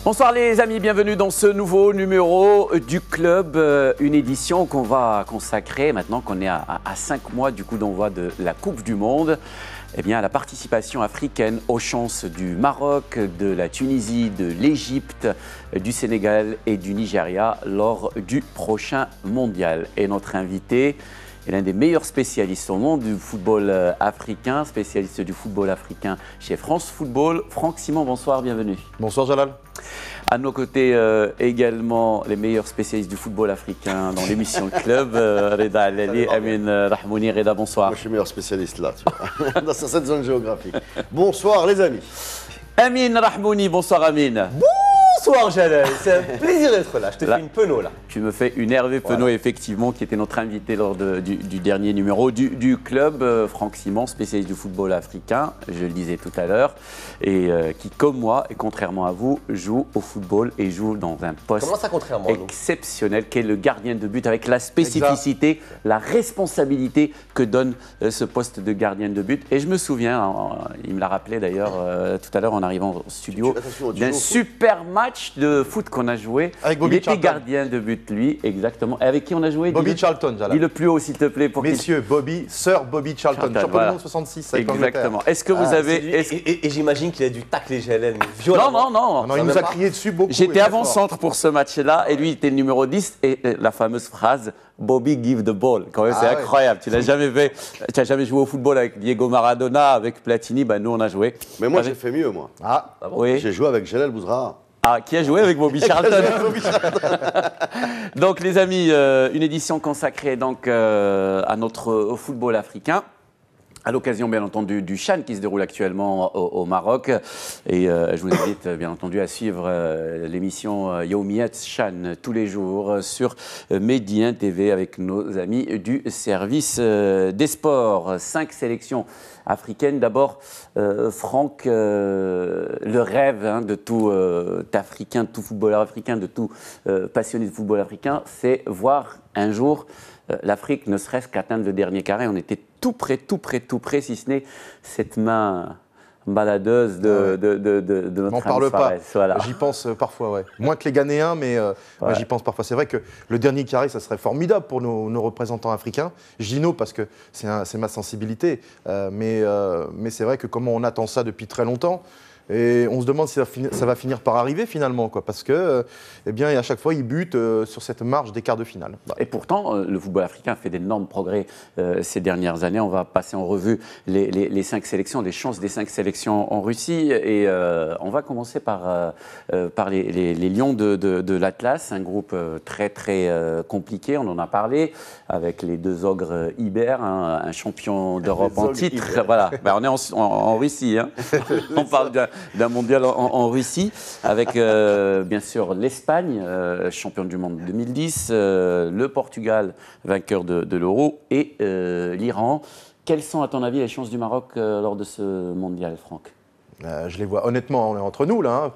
Bonsoir les amis, bienvenue dans ce nouveau numéro du club, une édition qu'on va consacrer maintenant qu'on est à 5 mois du coup d'envoi de la Coupe du Monde, eh bien, à la participation africaine aux chances du Maroc, de la Tunisie, de l'Égypte, du Sénégal et du Nigeria lors du prochain mondial. Et notre invité est l'un des meilleurs spécialistes au monde du football africain, spécialiste du football africain chez France Football. Franck Simon, bonsoir, bienvenue. Bonsoir Jalal. À nos côtés également les meilleurs spécialistes du football africain dans l'émission Le Club, Reda Alali, Amin Rahmouni. Reda, bonsoir. Moi je suis meilleur spécialiste là, tu vois, dans cette zone géographique. Bonsoir les amis. Amin Rahmouni, bonsoir Amin. Bonsoir Jalal, c'est un plaisir d'être là. Je te fais une penaud là. Tu me fais une Hervé Penaud, effectivement, qui était notre invité lors du dernier numéro du club. Franck Simon, spécialiste du football africain, je le disais tout à l'heure, et qui, comme moi, et contrairement à vous, joue au football et joue dans un poste exceptionnel, qui est le gardien de but, avec la spécificité, la responsabilité que donne ce poste de gardien de but. Et je me souviens, il me l'a rappelé d'ailleurs tout à l'heure en arrivant au studio, d'un super match de foot qu'on a joué. Avec Bobby Charlton. Gardien de but, lui, exactement. Et avec qui on a joué? Bobby Charlton, Jalal. Dis le plus haut, s'il te plaît. Pour Messieurs, Sir Bobby Charlton, champion du monde 66 avec l'Angleterre. Exactement. Est-ce que vous avez... Et j'imagine qu'il a dû tacler Jalal violemment. Non, il nous a crié dessus beaucoup. J'étais avant-centre pour ce match-là, et lui, il était le numéro 10, et la fameuse phrase « Bobby give the ball ». Quand même, c'est incroyable. Tu n'as jamais fait, tu n'as jamais joué au football avec Diego Maradona, avec Platini, nous, on a joué. Mais moi, j'ai fait mieux, moi. Oui. J'ai joué avec Jalal Bouzra. Qui a joué avec Bobby Charlton. Donc les amis, une édition consacrée donc, à notre football africain, à l'occasion bien entendu du CHAN qui se déroule actuellement au Maroc. Et je vous invite bien entendu à suivre l'émission Yawmiyat CHAN tous les jours sur Medi 1 TV avec nos amis du service des sports. 5 sélections africaine. D'abord, Franck, le rêve de tout Africain, de tout footballeur africain, de tout passionné de football africain, c'est voir un jour l'Afrique ne serait-ce qu'atteindre le dernier carré. On était tout près, si ce n'est cette main baladeuse de notre On parle pas. Voilà. J'y pense parfois, ouais. Moins que les Ghanéens, mais j'y pense parfois. C'est vrai que le dernier carré, ça serait formidable pour nos représentants africains. Je dis non parce que c'est ma sensibilité. Mais c'est vrai que comment on attend ça depuis très longtemps. Et on se demande si ça va finir par arriver finalement, quoi, parce que, eh bien, à chaque fois, ils butent sur cette marge des quarts de finale. Et pourtant, le football africain fait d'énormes progrès ces dernières années. On va passer en revue les 5 sélections, les chances des 5 sélections en Russie. Et on va commencer par les Lions de l'Atlas, un groupe très compliqué. On en a parlé avec les 2 ogres Iber, un champion d'Europe en titre. Voilà. On est en Russie. Hein. On parle d'un mondial en Russie, avec bien sûr l'Espagne, championne du monde 2010, le Portugal, vainqueur de l'Euro, et l'Iran. Quelles sont, à ton avis, les chances du Maroc lors de ce mondial, Franck? Je les vois, honnêtement, on est entre nous là,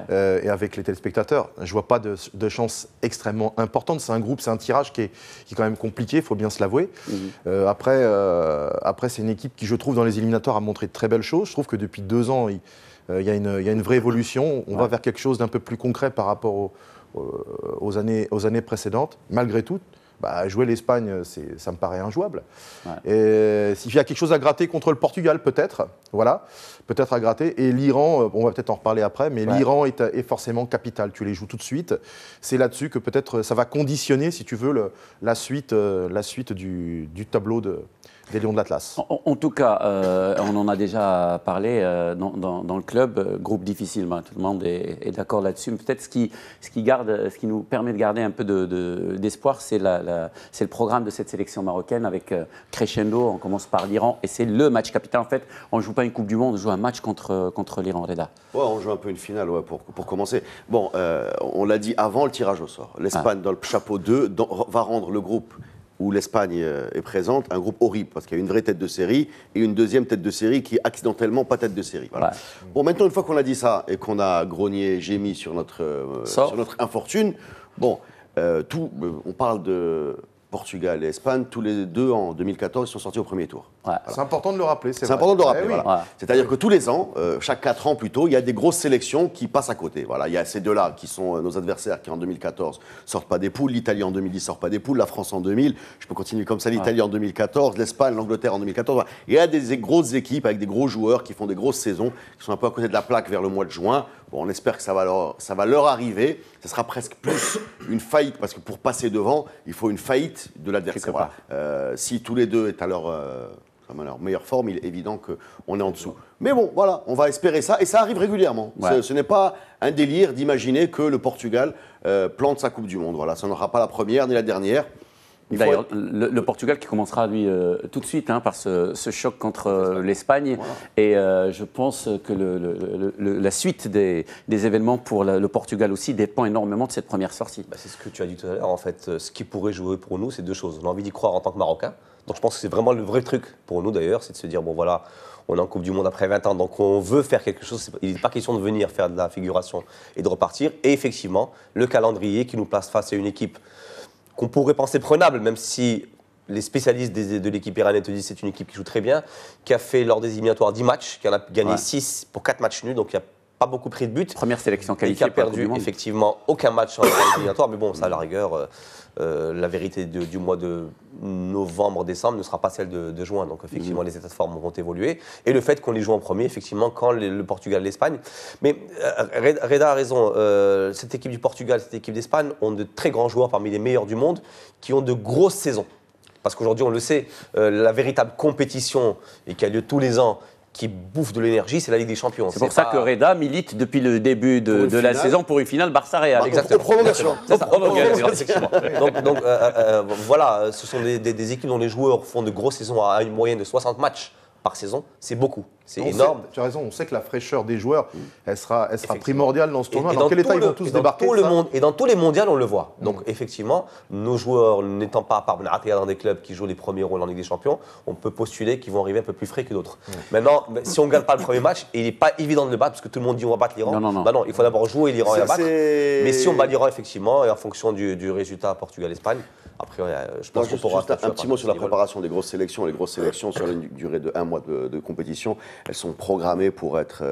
et avec les téléspectateurs, je ne vois pas de chance extrêmement importante. C'est un groupe, c'est un tirage qui est quand même compliqué, il faut bien se l'avouer. Après, c'est une équipe qui, je trouve, dans les éliminatoires, a montré de très belles choses. Je trouve que depuis 2 ans, il y a une vraie évolution. On va vers quelque chose d'un peu plus concret par rapport aux années précédentes. Malgré tout, jouer l'Espagne, ça me paraît injouable. Et s'il y a quelque chose à gratter contre le Portugal, peut-être à gratter. Et l'Iran, on va peut-être en reparler après, mais l'Iran est forcément capital. Tu les joues tout de suite. C'est là-dessus que peut-être ça va conditionner, si tu veux, la suite du tableau des Lions de l'Atlas. En tout cas, on en a déjà parlé dans le club, groupe difficile, tout le monde est d'accord là-dessus. Mais peut-être ce qui nous permet de garder un peu d'espoir, c'est le programme de cette sélection marocaine avec crescendo. On commence par l'Iran et c'est le match capital. En fait, on ne joue pas une Coupe du Monde, on joue un match contre l'Iran, Reda. Ouais, on joue un peu une finale pour commencer. Bon, on l'a dit avant le tirage au sort. L'Espagne, dans le chapeau 2, va rendre le groupe où l'Espagne est présente, un groupe horrible, parce qu'il y a une vraie tête de série et une deuxième tête de série qui est accidentellement pas tête de série. Voilà. Bon, maintenant, une fois qu'on a dit ça et qu'on a grogné, gémi sur notre infortune, bon, on parle de Portugal et Espagne, tous les deux en 2014, ils sont sortis au premier tour. Ouais. C'est important de le rappeler. C'est important de le rappeler. Eh oui. Voilà. Ouais. C'est-à-dire que tous les ans, chaque 4 ans plutôt, il y a des grosses sélections qui passent à côté. Voilà, il y a ces deux-là qui sont nos adversaires qui en 2014 sortent pas des poules, l'Italie en 2010 sort pas des poules, la France en 2000. Je peux continuer comme ça, l'Italie en 2014, l'Espagne, l'Angleterre en 2014. Voilà. Il y a des grosses équipes avec des gros joueurs qui font des grosses saisons, qui sont un peu à côté de la plaque vers le mois de juin. Bon, on espère que ça va leur arriver. Ça sera presque plus une faillite, parce que pour passer devant, il faut une faillite de l'adversaire. Voilà. Si tous les deux est à leur meilleure forme, il est évident qu'on est en dessous. Mais bon, voilà, on va espérer ça, et ça arrive régulièrement. Ouais. Ce n'est pas un délire d'imaginer que le Portugal plante sa Coupe du Monde. Voilà, ça n'aura pas la première ni la dernière. D'ailleurs, le Portugal qui commencera, lui, tout de suite par ce choc contre l'Espagne. Voilà. Et je pense que la suite des événements pour le Portugal aussi dépend énormément de cette première sortie. C'est ce que tu as dit tout à l'heure. En fait, ce qui pourrait jouer pour nous, c'est deux choses. On a envie d'y croire en tant que Marocains. Donc je pense que c'est vraiment le vrai truc pour nous, d'ailleurs, c'est de se dire, bon voilà, on est en Coupe du Monde après 20 ans, donc on veut faire quelque chose. Il n'est pas question de venir faire de la figuration et de repartir. Et effectivement, le calendrier qui nous place face à une équipe qu'on pourrait penser prenable, même si les spécialistes de l'équipe iranienne te disent que c'est une équipe qui joue très bien, qui a fait lors des éliminatoires 10 matchs, qui en a gagné 6 pour 4 matchs nuls, donc il n'y a pas beaucoup pris de buts. Première sélection qualifiée. Et qui a perdu effectivement aucun match en éliminatoire, mais bon, ça à la rigueur, la vérité du mois de novembre-décembre ne sera pas celle de juin, donc effectivement les états de forme vont évoluer. Et le fait qu'on les joue en premier, effectivement, quand le Portugal et l'Espagne. Mais Reda a raison, cette équipe du Portugal, cette équipe d'Espagne ont de très grands joueurs parmi les meilleurs du monde qui ont de grosses saisons. Parce qu'aujourd'hui, on le sait, la véritable compétition et qui a lieu tous les ans, qui bouffe de l'énergie, c'est la Ligue des Champions. C'est pour ça que Reda milite depuis le début de la saison pour une finale Barça-Real. Exactement. Prolongation. C'est ça. Donc voilà, ce sont des équipes dont les joueurs font de grosses saisons à une moyenne de 60 matchs par saison. C'est beaucoup, c'est énorme. Tu as raison, on sait que la fraîcheur des joueurs, elle sera primordiale dans ce tournoi. Dans quel état ils vont tous débarquer Et dans tous les mondiaux, on le voit. Donc effectivement, nos joueurs n'étant pas à part dans des clubs qui jouent les premiers rôles en Ligue des Champions, on peut postuler qu'ils vont arriver un peu plus frais que d'autres. Maintenant, si on ne gagne pas le premier match, et il n'est pas évident de le battre, parce que tout le monde dit on va battre l'Iran. Non, il faut d'abord jouer l'Iran et la battre. Mais si on bat l'Iran, effectivement, et en fonction du résultat Portugal-Espagne, après, je pense qu'on pourra... Juste un petit mot sur la préparation des grosses sélections. Les grosses sélections, sur une durée de 1 mois de compétition, elles sont programmées pour être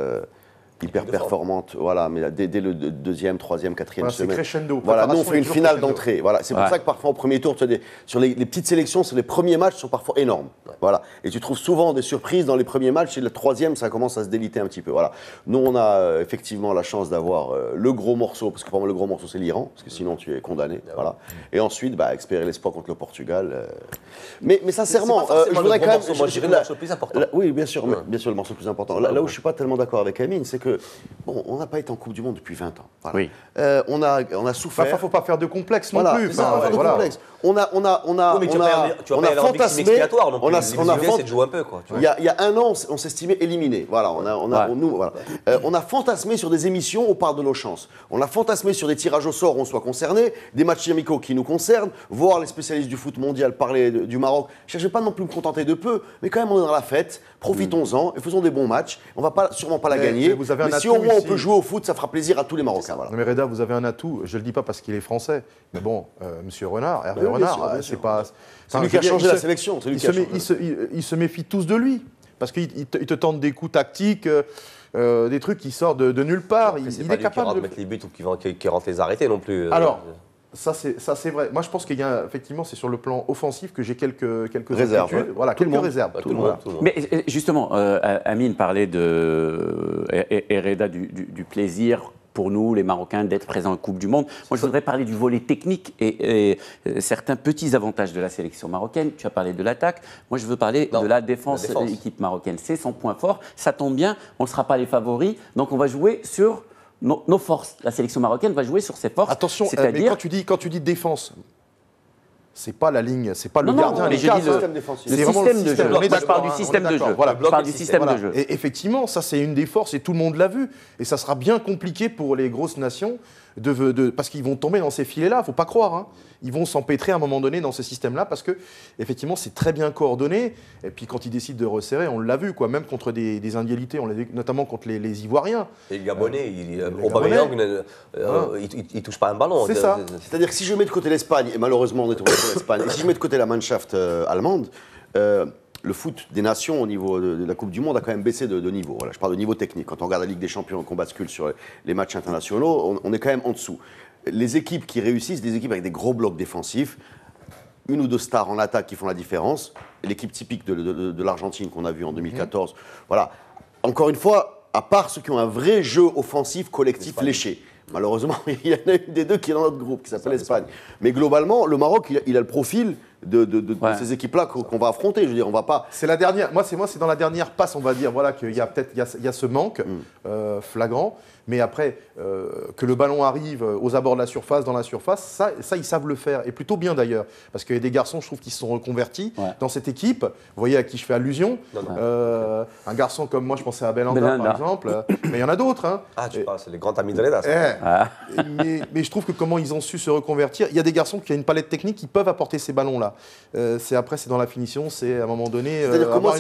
hyper performantes. Voilà, mais dès le deuxième, troisième, quatrième semaine. C'est crescendo. Voilà, nous, on fait une finale d'entrée. Voilà, c'est pour ça que parfois, au premier tour, sur les petites sélections, sur les premiers matchs, sont parfois énormes. Voilà. Et tu trouves souvent des surprises dans les premiers matchs. Et le troisième, ça commence à se déliter un petit peu. Voilà. Nous, on a effectivement la chance d'avoir le gros morceau, parce que pour moi, le gros morceau, c'est l'Iran, parce que sinon, tu es condamné. Voilà. Et ensuite, espérer l'espoir contre le Portugal. Mais sincèrement, je voudrais quand même. Moi, je dirais le morceau le plus important. Oui, bien sûr, bien sûr, le morceau le plus important. Là où je ne suis pas tellement d'accord avec Amine, c'est que on n'a pas été en Coupe du Monde depuis 20 ans. Voilà. Oui. On a souffert. Il ne faut pas faire de complexe non plus. Ça, pas faire de complexe. On a fantasmé. On a joué un peu, quoi. Il y a un an, on s'estimait éliminé. Voilà, on a fantasmé sur des émissions, on parle de nos chances. On a fantasmé sur des tirages au sort où on soit concerné, des matchs amicaux qui nous concernent, voir les spécialistes du foot mondial parler du Maroc. Je ne cherchais pas non plus me contenter de peu, mais quand même on est dans la fête. Profitons-en et faisons des bons matchs. On ne va sûrement pas la gagner. Mais si au moins on peut jouer au foot, ça fera plaisir à tous les Marocains. Voilà. Mais Reda, vous avez un atout. Je ne le dis pas parce qu'il est français. Mais bon, Monsieur Renard, Hervé Renard, c'est pas. C'est lui qui a changé la sélection. Ils se méfient tous de lui. Parce qu'il te tente des coups tactiques, des trucs qui sortent de nulle part. Il est capable de mettre les buts ou qui rentre les arrêter non plus. Alors. Ça c'est vrai. Moi je pense qu'il y a effectivement c'est sur le plan offensif que j'ai quelques réserves. Voilà, quelques réserves. Tout le monde. Mais justement, Amine parlait et Reda du plaisir pour nous, les Marocains, d'être présents en Coupe du Monde. Moi, je voudrais parler du volet technique et certains petits avantages de la sélection marocaine. Tu as parlé de l'attaque. Moi, je veux parler de la défense de l'équipe marocaine. C'est son point fort. Ça tombe bien, on ne sera pas les favoris. Donc, on va jouer sur nos forces. La sélection marocaine va jouer sur ses forces. Attention, mais quand tu dis défense, c'est pas la ligne, c'est pas le gardien. Mais je dis le système de jeu. Je parle du système de jeu. Voilà, je parle du système de jeu. Et effectivement, ça c'est une des forces et tout le monde l'a vu. Et ça sera bien compliqué pour les grosses nations parce qu'ils vont tomber dans ces filets-là. Faut pas croire. Hein. Ils vont s'empêtrer à un moment donné dans ce système-là parce que effectivement c'est très bien coordonné. Et puis quand ils décident de resserrer, on l'a vu quoi, même contre des individualités, on l'a vu notamment contre les Ivoiriens. Et le Gabonais, il touche pas un ballon. C'est ça. C'est-à-dire que si je mets de côté l'Espagne, et malheureusement on est l'Espagne. Et si je mets de côté la Mannschaft allemande, le foot des nations au niveau de la Coupe du Monde a quand même baissé de niveau. Voilà, je parle de niveau technique. Quand on regarde la Ligue des Champions et qu'on bascule sur les matchs internationaux, on est quand même en dessous. Les équipes qui réussissent, des équipes avec des gros blocs défensifs, une ou deux stars en attaque qui font la différence. L'équipe typique de l'Argentine qu'on a vue en 2014. Voilà. Encore une fois, à part ceux qui ont un vrai jeu offensif collectif léché. Malheureusement, il y en a une des deux qui est dans notre groupe, qui s'appelle l'Espagne. Mais globalement, le Maroc, il a le profil de ces équipes-là qu'on va affronter. Je veux dire, on va pas. C'est la dernière. Moi, c'est dans la dernière passe, on va dire, voilà, qu'il y a peut-être il y a ce manque flagrant. Mais après, que le ballon arrive aux abords de la surface, dans la surface, ça ils savent le faire. Et plutôt bien d'ailleurs. Parce qu'il y a des garçons, je trouve, qui se sont reconvertis dans cette équipe. Vous voyez à qui je fais allusion. Un garçon comme moi, je pensais à Belhanda, par exemple. Mais il y en a d'autres. Hein. Ah, tu parles, c'est les grands amis de l'EDA. Mais je trouve que comment ils ont su se reconvertir. Il y a des garçons qui ont une palette technique qui peuvent apporter ces ballons-là. C'est dans la finition, c'est à un moment donné. C'est-à-dire que moi,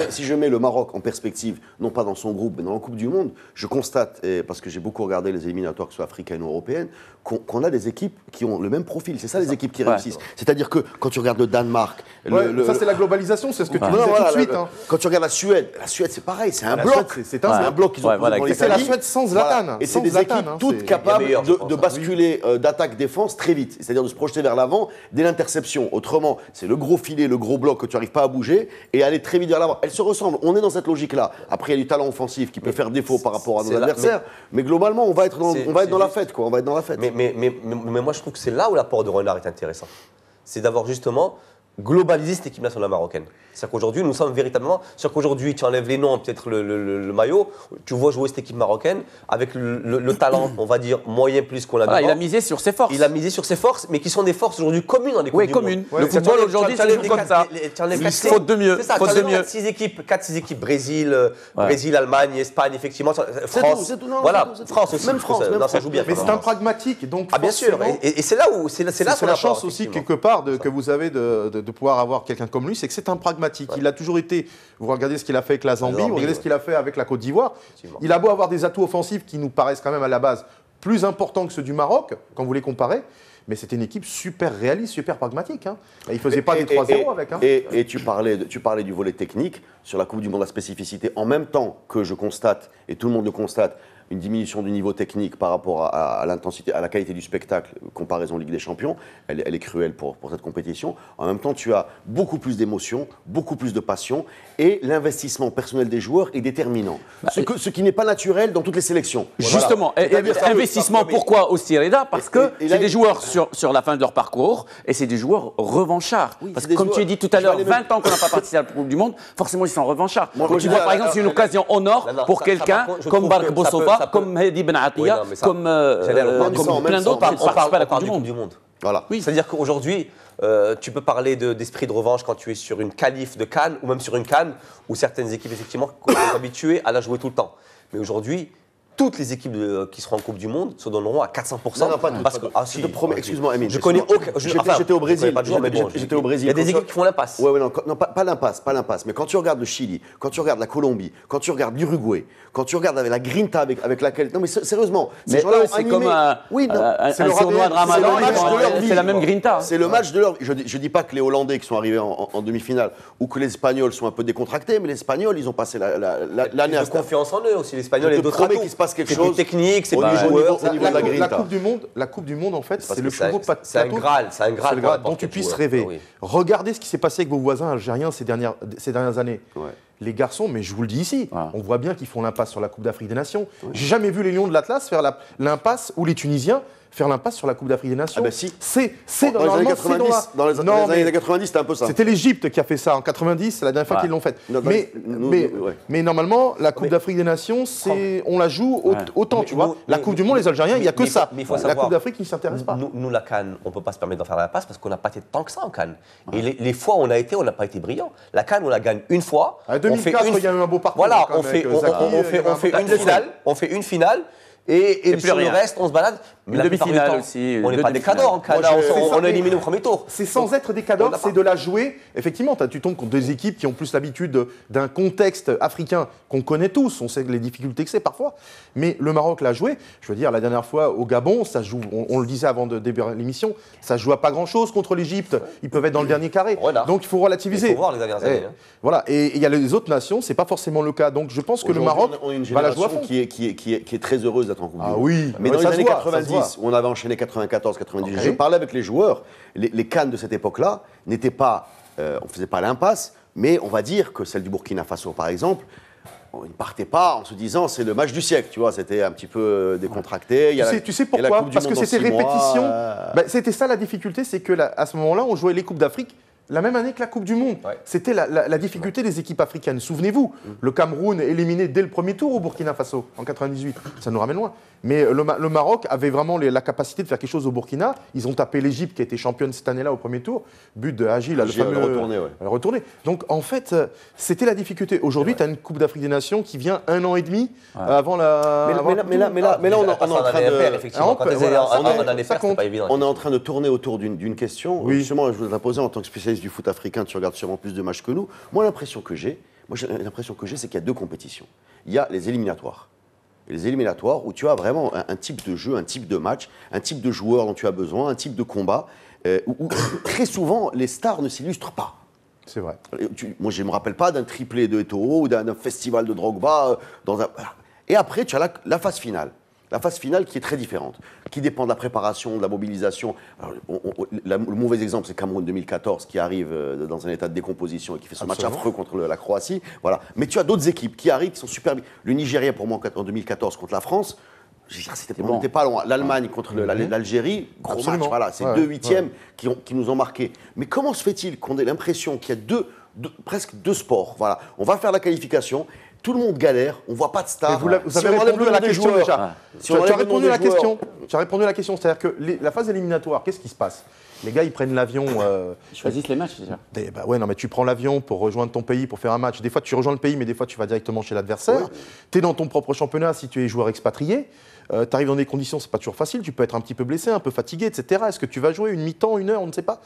si je mets le Maroc en perspective, non pas dans son groupe, mais dans la Coupe du Monde, je constate, parce que j'ai beaucoup regardé les éliminatoires, que ce soit africaines ou européennes, qu'on a des équipes qui ont le même profil. C'est ça les équipes qui réussissent. C'est-à-dire que quand tu regardes le Danemark. Ça, c'est la globalisation, c'est ce que tu disais tout de suite. Quand tu regardes la Suède, c'est pareil, c'est un bloc. C'est un bloc qu'ils ont dans l'Italie. C'est la Suède sans Zlatan. Et c'est des équipes toutes capables de basculer d'attaque-défense très vite. C'est-à-dire de se projeter vers l'avant dès l'interception. Autrement, c'est le gros filet, le gros bloc que tu n'arrives pas à bouger et aller très vite vers l'avant. Elles se ressemblent. On est dans cette logique-là. Après, il y a du talent offensif qui peut faire défaut par rapport à nos adversaires. Mais globalement, on va être dans la fête, quoi. On va être dans la fête. Mais moi, je trouve que c'est là où l'apport de Renard est intéressant. C'est d'avoir justement globalisé cette équipe nationale marocaine. C'est-à-dire qu'aujourd'hui, nous sommes véritablement. C'est-à-dire qu'aujourd'hui, tu enlèves les noms, peut-être le maillot, tu vois jouer cette équipe marocaine avec le talent, on va dire, moyen plus qu'on a devant. Il a misé sur ses forces. Il a misé sur ses forces, mais qui sont des forces aujourd'hui communes dans les coupes du communes. monde. Le football aujourd'hui, c'est comme ça. Faute de mieux. C'est ça, 4-6 équipes, Brésil, Allemagne, Espagne, effectivement, France. Voilà, France aussi. Même France. Ça joue bien. Mais c'est un pragmatique. Ah bien sûr. Et c'est là où c'est la chance aussi quelque part que vous avez de pouvoir avoir quelqu'un comme lui, c'est que c'est un pragmatique. Il a toujours été. Vous regardez ce qu'il a fait avec la Zambie, vous regardez ce qu'il a fait avec la Côte d'Ivoire. Il a beau avoir des atouts offensifs qui nous paraissent quand même à la base plus importants que ceux du Maroc, quand vous les comparez. Mais c'était une équipe super réaliste, super pragmatique. Hein. Il ne faisait pas des 3-0 avec. Hein. Et tu parlais du volet technique. Sur la Coupe du Monde, la spécificité, en même temps que je constate, et tout le monde le constate, une diminution du niveau technique par rapport à l'intensité, à la qualité du spectacle, comparaison Ligue des Champions, elle est cruelle pour cette compétition. En même temps, tu as beaucoup plus d'émotions, beaucoup plus de passion, et l'investissement personnel des joueurs est déterminant. Ce qui n'est pas naturel dans toutes les sélections. Justement, investissement, pourquoi au Reda? Parce que c'est des joueurs sur la fin de leur parcours, et c'est des joueurs revanchards. Parce que comme tu as dit tout à l'heure, 20 ans qu'on n'a pas participé à la Coupe du Monde, forcement ils sont revanchards. Quand tu vois par exemple, c'est une occasion en or pour quelqu'un comme Bark Bossofa, comme Mehdi Ben Attia, comme plein d'autres qui participent à la Coupe du Monde. Voilà. Oui. C'est-à-dire qu'aujourd'hui, tu peux parler d'esprit de revanche quand tu es sur une qualif de CAN ou même sur une CAN où certaines équipes effectivement sont habituées à la jouer tout le temps. Mais aujourd'hui, toutes les équipes qui seront en Coupe du Monde se donneront à 400%. Non, pas parce que, je te promets, excuse-moi, Amine. Je connais aucun. J'étais au Brésil. J'étais au Brésil. Il y a des équipes qui font l'impasse. Ouais, non, pas l'impasse. Mais quand tu regardes le Chili, quand tu regardes la Colombie, quand tu regardes l'Uruguay, quand tu regardes avec la grinta avec laquelle. Non, mais sérieusement. Mais eux, c'est comme un sournois de Ramadan. C'est la même grinta. C'est le match de leur. Je dis pas que les Hollandais qui sont arrivés en demi-finale ou que les Espagnols sont un peu décontractés, mais les Espagnols, ils ont passé l'année à confiance en eux aussi. Les Espagnols et d'autres. Je te promets qu'il se passe quelque chose. Technique, c'est pas joueur. La Coupe du Monde, en fait, c'est le plus beau plateau. C'est un Graal dont tu puisses rêver. Oui. Regardez ce qui s'est passé avec vos voisins algériens ces dernières années. Ouais. Les garçons, mais je vous le dis ici, on voit bien qu'ils font l'impasse sur la Coupe d'Afrique des Nations. Ouais. J'ai jamais vu les Lions de l'Atlas faire l'impasse ou les Tunisiens faire l'impasse sur la Coupe d'Afrique des Nations. Ah ben si. C'est dans les années 90. Dans les années 90, c'était un peu ça. C'était l'Égypte qui a fait ça en 90, c'est la dernière fois qu'ils l'ont fait. Mais normalement, la Coupe d'Afrique des Nations, on la joue autant, tu vois. La Coupe du Monde, les Algériens, il n'y a que ça. La Coupe d'Afrique, ils ne s'intéressent pas. Nous, la CAN, on ne peut pas se permettre d'en faire l'impasse parce qu'on n'a pas été tant que ça en CAN. Et les fois où on a été, on n'a pas été brillant. La CAN, on la gagne une fois. En 2004, il y a eu un beau parcours. Voilà, on fait une finale. Et plus sur le rien. reste, on se balade. Mais Une la plupart du demi-finale temps, aussi, on n'est deux pas des demi-finales. cadors en Canada, Moi, je- on est éliminé au premier tour. C'est sans être des cadors, on l'a c'est pas. de la jouer. Effectivement, tu tombes contre des équipes qui ont plus l'habitude d'un contexte africain qu'on connaît tous. On sait les difficultés que c'est parfois. Mais le Maroc l'a joué. Je veux dire, la dernière fois au Gabon, ça joue. On le disait avant de débuter l'émission, ça joue à pas grand-chose contre l'Égypte. Ils peuvent être dans le dernier carré. Voilà. Donc il faut relativiser. Il faut voir les dernières années, hein. Voilà. Et il y a les autres nations, c'est pas forcément le cas. Donc je pense que le Maroc on a une va la jouer à génération fond. qui est très heureuse d'être en Coupe du Ah Monde. oui, Mais ouais, dans ça les se années voit, ça se 90, où on avait enchaîné 94, 98, Ok. je parlais avec les joueurs, les Cannes de cette époque-là n'étaient pas, on ne faisait pas l'impasse, mais on va dire que celle du Burkina Faso, par exemple, on ne partait pas en se disant c'est le match du siècle, tu vois, c'était un petit peu décontracté. Tu sais pourquoi? Parce que c'était répétition. Ben, c'était ça la difficulté, c'est que à ce moment-là, on jouait les Coupes d'Afrique la même année que la Coupe du Monde. Ouais. C'était la difficulté des équipes africaines. Souvenez-vous, le Cameroun éliminé dès le premier tour au Burkina Faso en 98. Ça nous ramène loin. Mais le Maroc avait vraiment la capacité de faire quelque chose au Burkina. Ils ont tapé l'Égypte qui a été championne cette année-là au premier tour. But de Hagi, là, le Hagi, fameux. elle a retourné. Donc en fait, c'était la difficulté. Aujourd'hui, tu as une Coupe d'Afrique des Nations qui vient 1 an et demi avant la. Mais là, on est en train de. Effectivement, quand voilà, ça on compte, a les ça paires, c'est compte. pas évident. On est en train de tourner autour d'une question. Oui. Justement, je vous la posais en tant que spécialiste du foot africain, tu regardes sûrement plus de matchs que nous. Moi, l'impression que j'ai, c'est qu'il y a deux compétitions. Il y a les éliminatoires. Et les éliminatoires où tu as vraiment un type de jeu, un type de match, un type de joueur dont tu as besoin, un type de combat, où très souvent les stars ne s'illustrent pas. C'est vrai. Moi, je ne me rappelle pas d'un triplé de Eto'o ou d'un festival de Drogba. Voilà. Et après, tu as la phase finale. La phase finale qui est très différente, qui dépend de la préparation, de la mobilisation. Alors, le mauvais exemple, c'est Cameroun 2014 qui arrive dans un état de décomposition et qui fait ce match affreux contre la Croatie. Voilà. Mais tu as d'autres équipes qui arrivent, qui sont super bien. Le Nigeria, pour moi, en 2014 contre la France, on n'était pas loin. L'Allemagne contre l'Algérie, gros Absolument. match. Voilà, c'est Ouais, deux huitièmes qui nous ont marqués. Mais comment se fait-il qu'on ait l'impression qu'il y a presque deux sports? Voilà. On va faire la qualification. Tout le monde galère, on ne voit pas de stars. Vous avez répondu à la question déjà. Tu as répondu à la question. Tu as répondu à la question. C'est-à-dire que la phase éliminatoire, qu'est-ce qui se passe? Les gars, ils prennent l'avion. Ils choisissent les matchs déjà. Bah ouais, non, mais tu prends l'avion pour rejoindre ton pays, pour faire un match. Des fois, tu rejoins le pays, mais des fois, tu vas directement chez l'adversaire. Tu es dans ton propre championnat si tu es joueur expatrié. Tu arrives dans des conditions, c'est pas toujours facile. Tu peux être un petit peu blessé, un peu fatigué, etc. Est-ce que tu vas jouer une mi-temps, une heure, on ne sait pas.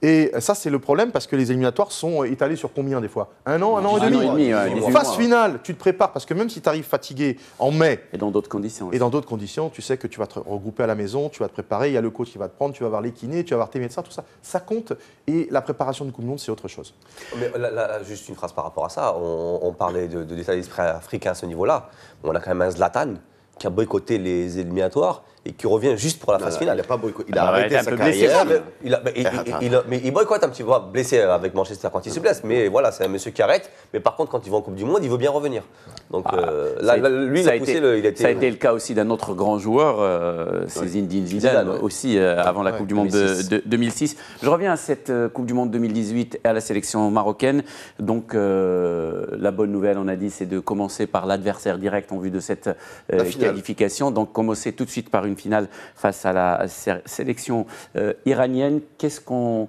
Et ça, c'est le problème parce que les éliminatoires sont étalés sur combien des fois? Un an et demi. Phase finale, tu te prépares parce que même si tu arrives fatigué en mai. Et dans d'autres conditions. Et dans d'autres conditions, tu sais que tu vas te regrouper à la maison, tu vas te préparer, il y a le coach qui va te prendre, tu vas voir les kinés, tu vas voir tes médecins, tout ça. Ça compte. Et la préparation du Coupe du Monde, c'est autre chose. Mais là, juste une phrase par rapport à ça. On parlait de l'état d'esprit africain à ce niveau-là. On a quand même un Zlatan qui a boycotté les éliminatoires et qui revient juste pour la phase finale. Il n'a pas boycotté. Il Ah a bah, arrêté il est un sa peu blessé, carrière. Mais il boycotte un petit peu, blessé avec Manchester quand il se blesse. Mais voilà, c'est un monsieur qui arrête. Mais par contre, quand il va en Coupe du Monde, il veut bien revenir. Donc lui, il a poussé. Ça a été le cas aussi d'un autre grand joueur, c'est Zinedine Zidane, aussi avant la Coupe du Monde de 2006. Je reviens à cette Coupe du Monde 2018 et à la sélection marocaine. Donc la bonne nouvelle, on a dit, c'est de commencer par l'adversaire direct en vue de cette qualification. Donc commencer tout de suite par une finale face à la sélection iranienne. Qu'est-ce qu'on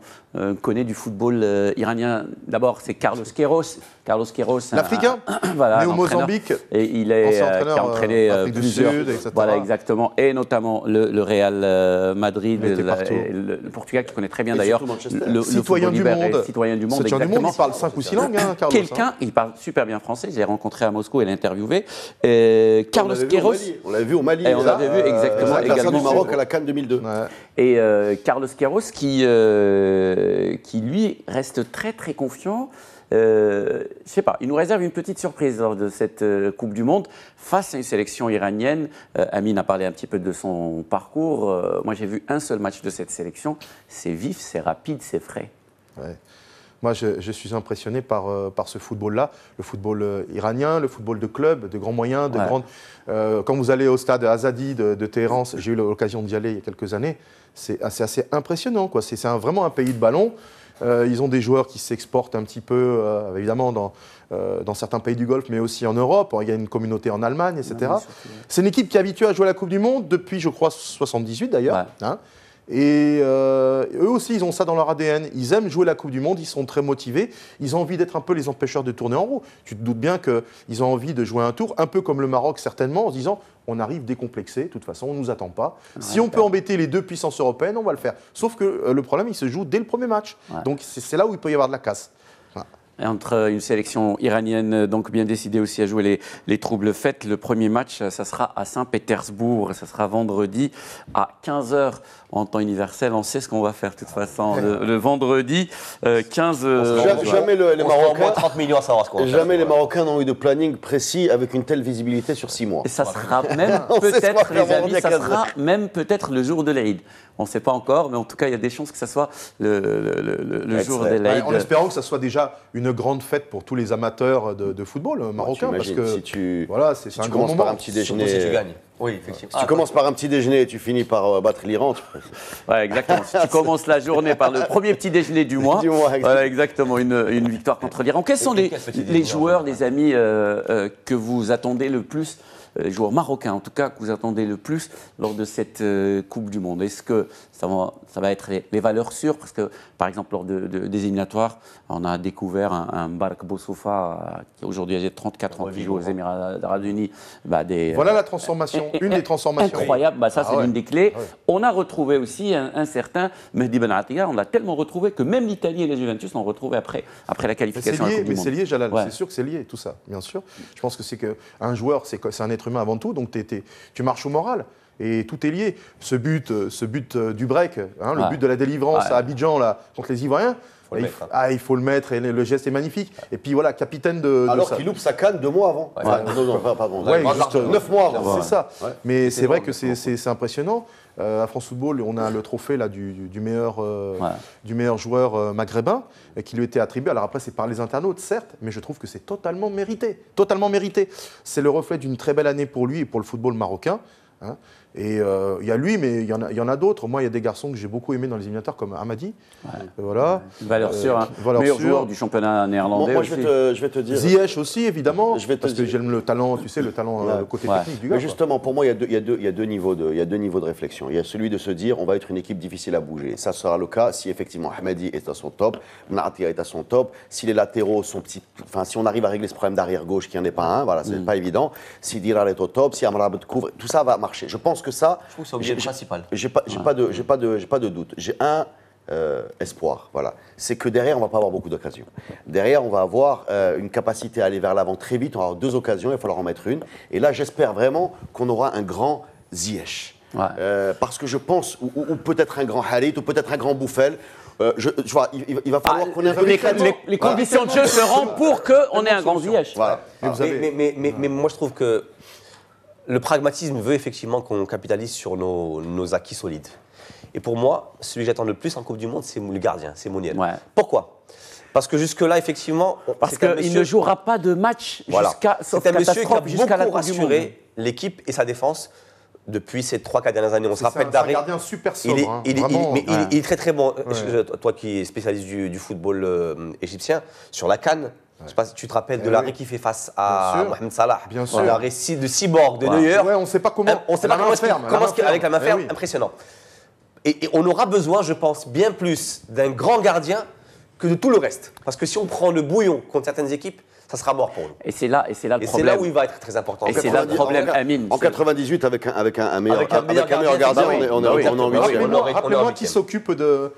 connaît du football iranien? D'abord, c'est Carlos Queiroz. Carlos Queiroz, l'Africain, voilà, né au Mozambique. Et il est qui a entraîné plusieurs, etc. voilà exactement, et notamment le Real Madrid, le Portugal qui connaît très bien Et d'ailleurs surtout le citoyen football du libéré, monde. citoyen du monde, Citoyen du exactement. monde, il parle 5 ou 6 langues, hein, Carlos. Quelqu'un, il parle super bien français. Je l'ai rencontré à Moscou et l'ai interviewé. Carlos Queiroz. On l'avait vu au Mali. Et on l'avait vu exactement L'adversaire du également. Maroc à la CAN 2002. Ouais. Et Carlos Queiroz qui lui reste très très confiant. Je sais pas, il nous réserve une petite surprise lors de cette Coupe du Monde face à une sélection iranienne. Amine a parlé un petit peu de son parcours. Moi, j'ai vu un seul match de cette sélection. C'est vif, c'est rapide, c'est frais. Ouais. Moi, je suis impressionné par ce football-là, le football iranien, le football de club, de grands moyens, de grandes. Quand vous allez au stade Azadi de Téhéran, j'ai eu l'occasion d'y aller il y a quelques années. C'est assez impressionnant, quoi. C'est vraiment un pays de ballon. Ils ont des joueurs qui s'exportent un petit peu, évidemment, dans certains pays du Golfe, mais aussi en Europe. Il y a une communauté en Allemagne, etc. C'est une équipe qui est habituée à jouer à la Coupe du Monde depuis, je crois, 78 d'ailleurs. Ouais. Hein. Et eux aussi, ils ont ça dans leur ADN. Ils aiment jouer la Coupe du Monde, ils sont très motivés. Ils ont envie d'être un peu les empêcheurs de tourner en roue. Tu te doutes bien qu'ils ont envie de jouer un tour, un peu comme le Maroc certainement, en se disant on arrive décomplexé. De toute façon, on ne nous attend pas. Si on peut embêter les deux puissances européennes, on va le faire. Sauf que le problème, il se joue dès le premier match. Donc c'est là où il peut y avoir de la casse. Et entre une sélection iranienne donc bien décidée aussi à jouer les troubles fêtes, le premier match, ça sera à Saint-Pétersbourg, ça sera vendredi à 15h en temps universel. On sait ce qu'on va faire de toute façon le vendredi 15. Jamais les Marocains, 30 millions à savoir ce qu'on va faire. jamais les Marocains n'ont eu de planning précis avec une telle visibilité sur 6 mois. Et ça sera même On sait ce qu'on va peut-être, faire les amis, vendredi à ça 15 sera même peut-être le jour de l'Aïd. On ne sait pas encore, mais en tout cas, il y a des chances que ça soit le jour de l'Aïd. En espérant que ça soit déjà une grande fête pour tous les amateurs de football marocain. Parce que si c'est tu un grand commences par moment. un petit déjeuner. Surtout si tu gagnes. Oui, effectivement. Si tu commences par un petit déjeuner et tu finis par battre l'Iran, Ouais, exactement. Si tu commences la journée par le premier petit déjeuner du mois, voilà, exactement, une victoire contre l'Iran. Quels sont les joueurs, les amis, que vous attendez le plus, les joueurs marocains en tout cas, que vous attendez le plus lors de cette Coupe du Monde? Est-ce que ça va être les valeurs sûres? Parce que, par exemple, lors des éliminatoires, on a découvert un Bark Boussoufa qui aujourd'hui âgé de 34 ans, qui joue aux Émirats Arabes Unis. Voilà la transformation, une des transformations. Incroyable, ça c'est l'une des clés. On a retrouvé aussi un certain Mehdi Ben Atiya, on l'a tellement retrouvé que même l'Italie et les Juventus l'ont retrouvé après la qualification à la Coupe du Monde. C'est lié, Jalal, c'est sûr que c'est lié, tout ça, bien sûr. Je pense que c'est qu'un joueur, c'est un être humain avant tout, donc tu marches au moral. Et tout est lié. Ce but du break, le but de la délivrance à Abidjan là, contre les Ivoiriens, il faut le mettre et le geste est magnifique. Et puis voilà, capitaine de alors ça. qu'il loupe sa canne 2 mois avant. Non, pardon. 9 mois avant. C'est ça. Mais c'est vrai que c'est impressionnant. À France Football, on a le trophée là, du meilleur joueur maghrébin qui lui était attribué. Alors après, c'est par les internautes, certes, mais je trouve que c'est totalement mérité. Totalement mérité. C'est le reflet d'une très belle année pour lui et pour le football marocain. Et il y a lui, mais il y en a d'autres. Moi, il y a des garçons que j'ai beaucoup aimés dans les éliminatoires, comme Hamadi. Voilà. Valeur sûre, meilleur joueur du championnat néerlandais. Moi, je vais te dire. Ziyech aussi, évidemment, parce que j'aime le talent, tu sais, le côté technique du gars. Mais justement, pour moi, il y a deux niveaux de réflexion. Il y a celui de se dire, on va être une équipe difficile à bouger. Ça sera le cas si effectivement Hamadi est à son top, Mnatia est à son top, si les latéraux sont petits, enfin, si on arrive à régler ce problème d'arrière gauche qui n'en est pas un, voilà, c'est pas évident. Si Dirar est au top, si Amrabat couvre, tout ça va marcher. Je pense que ça, je trouve que c'est l'objet principal. J'ai pas de doute. J'ai un espoir, voilà. C'est que derrière, on va pas avoir beaucoup d'occasions. Derrière, on va avoir une capacité à aller vers l'avant très vite. On va avoir 2 occasions, il va falloir en mettre une. Et là, j'espère vraiment qu'on aura un grand Ziyech. Parce que je pense, ou peut-être un grand Harit, ou peut-être un grand Bouffel. Il va falloir qu'on ait un peu les conditions de jeu seront pour qu'on ait un grand Ziyech. Voilà. Mais moi, je trouve que le pragmatisme veut effectivement qu'on capitalise sur nos acquis solides. Et pour moi, celui que j'attends le plus en Coupe du Monde, c'est le gardien, c'est Mounier. Pourquoi? Parce que jusque-là, effectivement... Parce qu'il ne jouera pas de match jusqu'à c'est un monsieur qui a beaucoup rassuré l'équipe et sa défense depuis ces 3-4 dernières années. On se rappelle d'Arrêt. C'est un gardien super sobre. Il est très très bon. Toi qui es spécialiste du football égyptien, sur la CAN, je ne sais pas si tu te rappelles de l'arrêt qu'il fait face à Mohamed Salah. Bien sûr. L'arrêt de cyborg de Neuer. On ne sait pas comment. On ne sait pas comment avec la main ferme. Impressionnant. Et on aura besoin, je pense, bien plus d'un grand gardien que de tout le reste. Parce que si on prend le bouillon contre certaines équipes, ça sera mort pour nous. Et c'est là le problème. Et c'est là où il va être très important. Et c'est là le problème, Amine. En 98, avec un meilleur gardien, on est en 8e. Rappelez-moi qui s'occupe de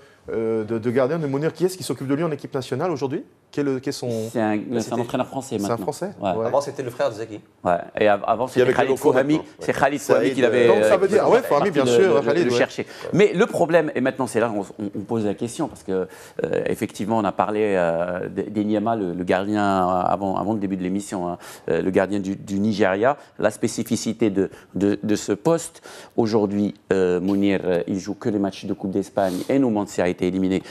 gardien de Mounir. Qui est-ce qui s'occupe de lui en équipe nationale aujourd'hui? C'est un entraîneur français maintenant. C'est un Français. Avant, c'était le frère de Zaki. Et avant, c'était Khalid Fouhami. C'est Khalid Fouhami qui l'avait. Donc ça veut dire, Fouhami, bien sûr, le chercher. Mais le problème, et maintenant c'est là on pose la question, parce que effectivement, on a parlé d'Enyama, le gardien avant le début de l'émission, le gardien du Nigeria. La spécificité de ce poste aujourd'hui, Mounir, il joue que les matchs de Coupe d'Espagne et Numancia a été éliminé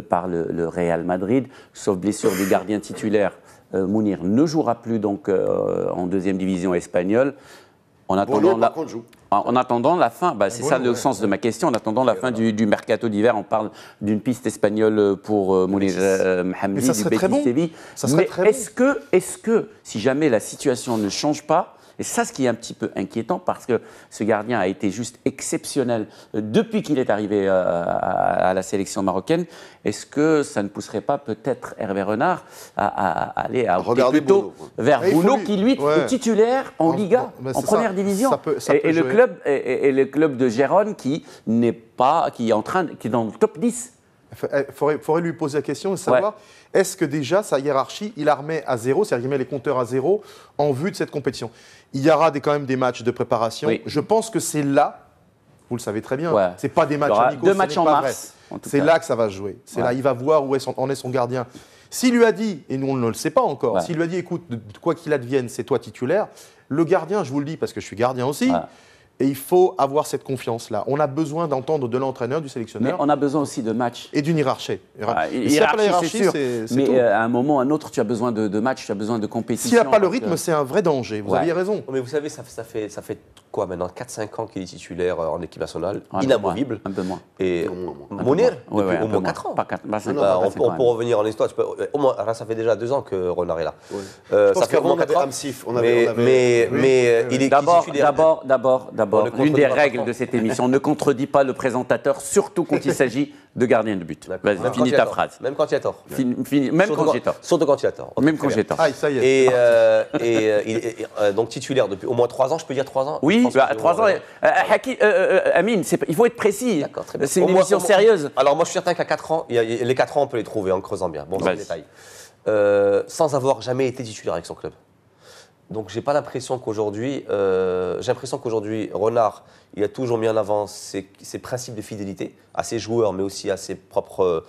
par le Real Madrid, sauf blessure du gardien titulaire. Mounir ne jouera plus donc en 2e division espagnole. En attendant la fin, c'est ça le sens de ma question, en attendant la fin du mercato d'hiver, on parle d'une piste espagnole pour Mounir Mohamed du Betis Séville. Mais est-ce que, si jamais la situation ne change pas, Et ça, ce qui est un petit peu inquiétant, parce que ce gardien a été juste exceptionnel depuis qu'il est arrivé à la sélection marocaine. Est-ce que ça ne pousserait pas peut-être Hervé Renard à aller à Regarder plutôt Bono, vers Il faut Bono, lui- qui lui ouais. est titulaire en Liga, Mais en c'est première ça. division. Ça peut Et le jouer. club, et le club de Gérone qui n'est pas, qui est dans le top 10. Il faudrait lui poser la question de savoir est-ce que déjà sa hiérarchie, il la remet à zéro, c'est-à-dire qu'il met les compteurs à zéro en vue de cette compétition. Il y aura quand même des matchs de préparation. Oui. Je pense que c'est là, vous le savez très bien, Ouais. c'est pas des matchs Il y aura amicaux, 2 ce matchs n'est en pas mars, vrai. en tout C'est cas. là que ça va se jouer. C'est Ouais. là, il va voir où en est son gardien. S'il lui a dit, et nous on ne le sait pas encore, Ouais. s'il lui a dit écoute, quoi qu'il advienne, c'est toi titulaire, le gardien, je vous le dis parce que je suis gardien aussi, Ouais. et il faut avoir cette confiance-là. On a besoin d'entendre de l'entraîneur, du Mais sélectionneur on a besoin aussi de matchs. et d'une hiérarchie. Ouais, Et s'il n'y a pas la hiérarchie, hiérarchie, c'est sûr. c'est Mais tout. à un moment ou à un autre, tu as besoin de matchs, tu as besoin de compétition. S'il n'y a pas le parce que- rythme, c'est un vrai danger. Vous Ouais. aviez raison. Mais vous savez, ça fait quoi maintenant 4-5 ans qu'il est titulaire en équipe nationale, Un peu inamovible. moins, un peu moins. Et Moins. Mounir, Ouais, ouais, depuis un au peu moins moins. 4 ans. Pas 4, bah, cinq, Non, pas On cinq peut, ans, pour revenir en histoire, au moins, alors, ça fait déjà 2 ans que Renard est là. Je Ça pense fait au qu'avant, moins on avait 4 ans. Amsif. Mais il est D'abord, titulaire. d'abord, On ne l'une des contredit pas règles Patron. de cette émission, ne contredis pas le présentateur, surtout quand il s'agit de gardien de but. D'accord. Vas-y, Même quand finis il a ta tort. phrase. Même quand il a tort. Même Surtout quand j'ai tort. Surtout quand il a tort. Ok, Même très quand bien. j'ai tort. Ah, ça y est. Il est donc titulaire depuis au moins 3 ans, je peux dire 3 ans. Je Oui, pense que bah, j'ai 3 ans. raison. Amine, il faut être précis. D'accord, très bien. C'est une Au moins- émission sérieuse. Alors moi je suis certain qu'à 4 ans, les 4 ans on peut les trouver en creusant bien. Bon, c'est Vas-y. le détail. Sans avoir jamais été titulaire avec son club. Donc j'ai l'impression qu'aujourd'hui Renard, il a toujours mis en avant ses principes de fidélité à ses joueurs, mais aussi à ses propres,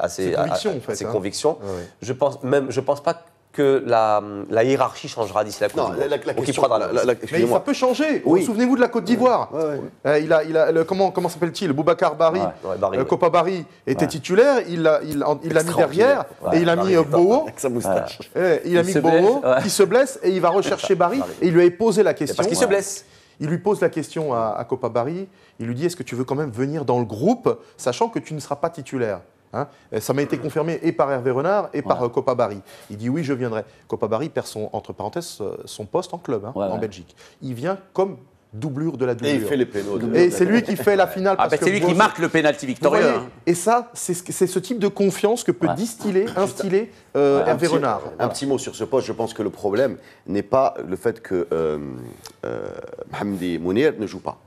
Ses convictions, en fait, ses hein. convictions. Ouais, ouais. Je pense pas que la hiérarchie changera d'ici la Coupe Non, du Monde. la Donc, il question. prendra la- la- la- Mais excusez-moi. ça peut changer. Oui. Souvenez-vous de la Côte d'Ivoire. Ouais. Il a comment s'appelle-t-il Boubacar Bari, Ouais, Bari, ouais. Copa Bari était Ouais. titulaire. Il l'a mis derrière Ouais, et il a Bari, mis Bowo. Avec sa moustache. Il a Il mis se Bowo blesse, ouais. qui se blesse et il va rechercher Bari et il lui avait posé la question. Parce qu'il se blesse. Il lui pose la question à Copa Bari. Il lui dit est-ce que tu veux quand même venir dans le groupe, sachant que tu ne seras pas titulaire. Hein, ça m'a été confirmé et par Hervé Renard et par Copa Bari. Il dit oui, je viendrai. Copa Bari perd entre parenthèses son poste en club Ouais, en ouais. Belgique. Il vient comme doublure de la Et doublure. il fait les pénaux. Et c'est lui qui fait la finale. Ah, parce bah, que c'est lui qui Bozo- marque le pénalty Vous victorieux. voyez, hein. Et ça, c'est ce type de confiance que peut instiller Un Hervé petit- Renard. Un petit mot sur ce poste. Je pense que le problème n'est pas le fait que Hamdi Mounir ne joue pas.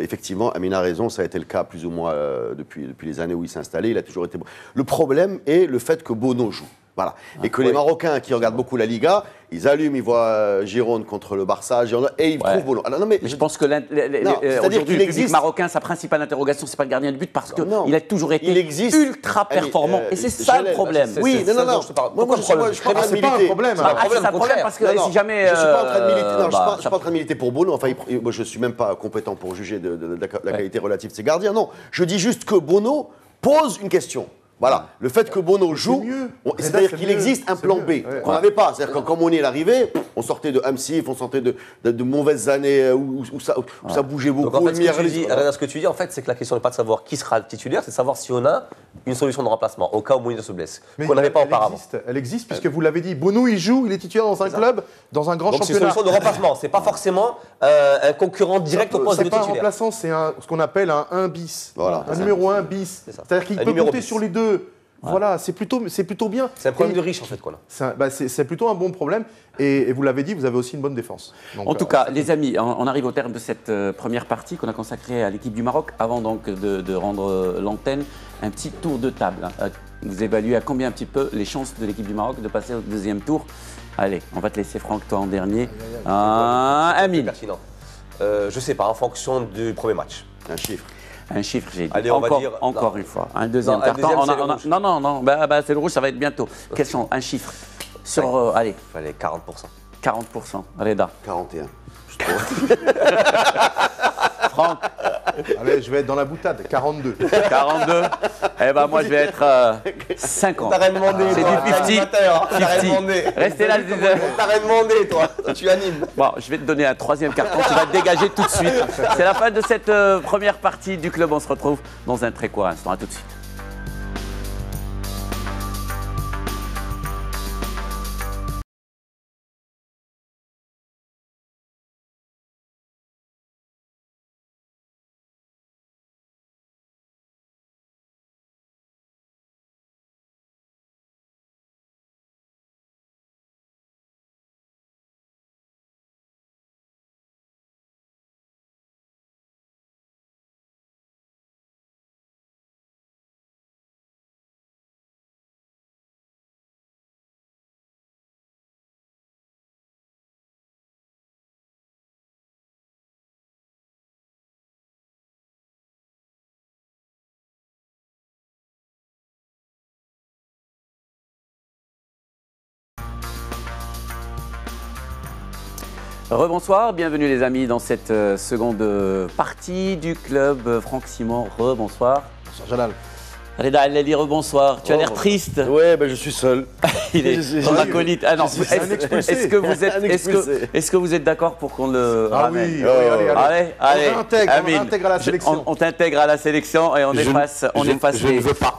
Effectivement, Amine a raison, ça a été le cas plus ou moins depuis les années où il s'est installé. Il a toujours été bon. Le problème est le fait que Bono joue. Voilà. Et que les Marocains qui regardent beaucoup la Liga, ils allument, ils voient Girone contre le Barça, Girone, et ils trouvent Bono. Alors, non, mais Mais je pense que c'est-à-dire aujourd'hui, qu'il le public existe- marocain, sa principale interrogation, c'est pas le gardien de but parce Non. qu'il a toujours été Il existe- ultra performant. Et c'est ça le Jalel, problème. c'est- Oui, c'est non, ça non, dont non. je te parle. Moi, Pourquoi je le suis pas problème en train de c'est pas un militer. problème. C'est pas un Ah, c'est problème, un au problème contraire. parce que Non, non, si jamais. je ne suis pas en train de militer. Non, bah, je suis pas en train de militer pour Bono. Enfin, moi, je suis même pas compétent pour juger de la qualité relative de ses gardiens. Non, je dis juste que Bono pose une question. Voilà, le fait que Bono joue, mieux. c'est-à-dire C'est qu'il mieux. existe un C'est plan mieux. B Ouais. qu'on n'avait pas. C'est-à-dire que quand Mounier est arrivé, on sortait de Amsif, on sortait de mauvaises années où ça bougeait beaucoup. Donc en fait, le ce que tu dis, en fait, c'est que la question n'est pas de savoir qui sera le titulaire, c'est de savoir si on a une solution de remplacement au cas où Mounir se blesse, Mais qu'on n'avait pas auparavant. Elle existe puisque vous l'avez dit. Bono, il joue, il est titulaire dans un club, dans un grand Donc c'est une championnat. solution de remplacement, c'est pas forcément un concurrent direct au poste de C'est pas un titulaire. remplaçant, c'est ce qu'on appelle un 1 bis. Voilà, Un c'est numéro 1 bis. C'est ça. C'est-à-dire qu'il Un peut numéro compter bis. sur les deux. Voilà, c'est plutôt bien. C'est un problème Et de riche en fait qu'on a. c'est plutôt un bon problème. Et vous l'avez dit, vous avez aussi une bonne défense. Donc, En tout cas, les amis, on arrive au terme de cette première partie qu'on a consacrée à l'équipe du Maroc. Avant donc de rendre l'antenne, un petit tour de table. Vous évaluez à combien un petit peu les chances de l'équipe du Maroc de passer au deuxième tour? Allez, on va te laisser Franck, toi en dernier. Amine, Pertinent. Je sais pas, en fonction du premier match. Un chiffre. un chiffre, j'ai dit. Allez, on va dire- encore non. une fois. Un deuxième Non, un carton. deuxième, c'est le rouge. Non, c'est le rouge, ça va être bientôt. Quels sont un chiffre sur, allez, Allez, 40%. 40%. Reda. 41. Franck, allez, je vais être dans la boutade. 42. 42. Eh ben moi, je vais être 50. T'as rien demandé, C'est toi, du 50. animateur, t'as rien 50. demandé. Restez là. T'as rien demandé, toi. Tu animes. Bon, je vais te donner un troisième carton, tu vas te dégager tout de suite. C'est la fin de cette première partie du club. On se retrouve dans un très court instant. À tout de suite. Rebonsoir, bienvenue les amis dans cette seconde partie du club. Franck Simon, rebonsoir. Bonsoir Jalal. Reda Allali, rebonsoir. Tu as l'air triste. Ouais, ben je suis seul. Il est ton acolyte. Ah non, est-ce que vous êtes d'accord pour qu'on le ramène? Oui, allez. Amine, on t'intègre à la sélection. On t'intègre à la sélection et on efface je les... ne veux pas.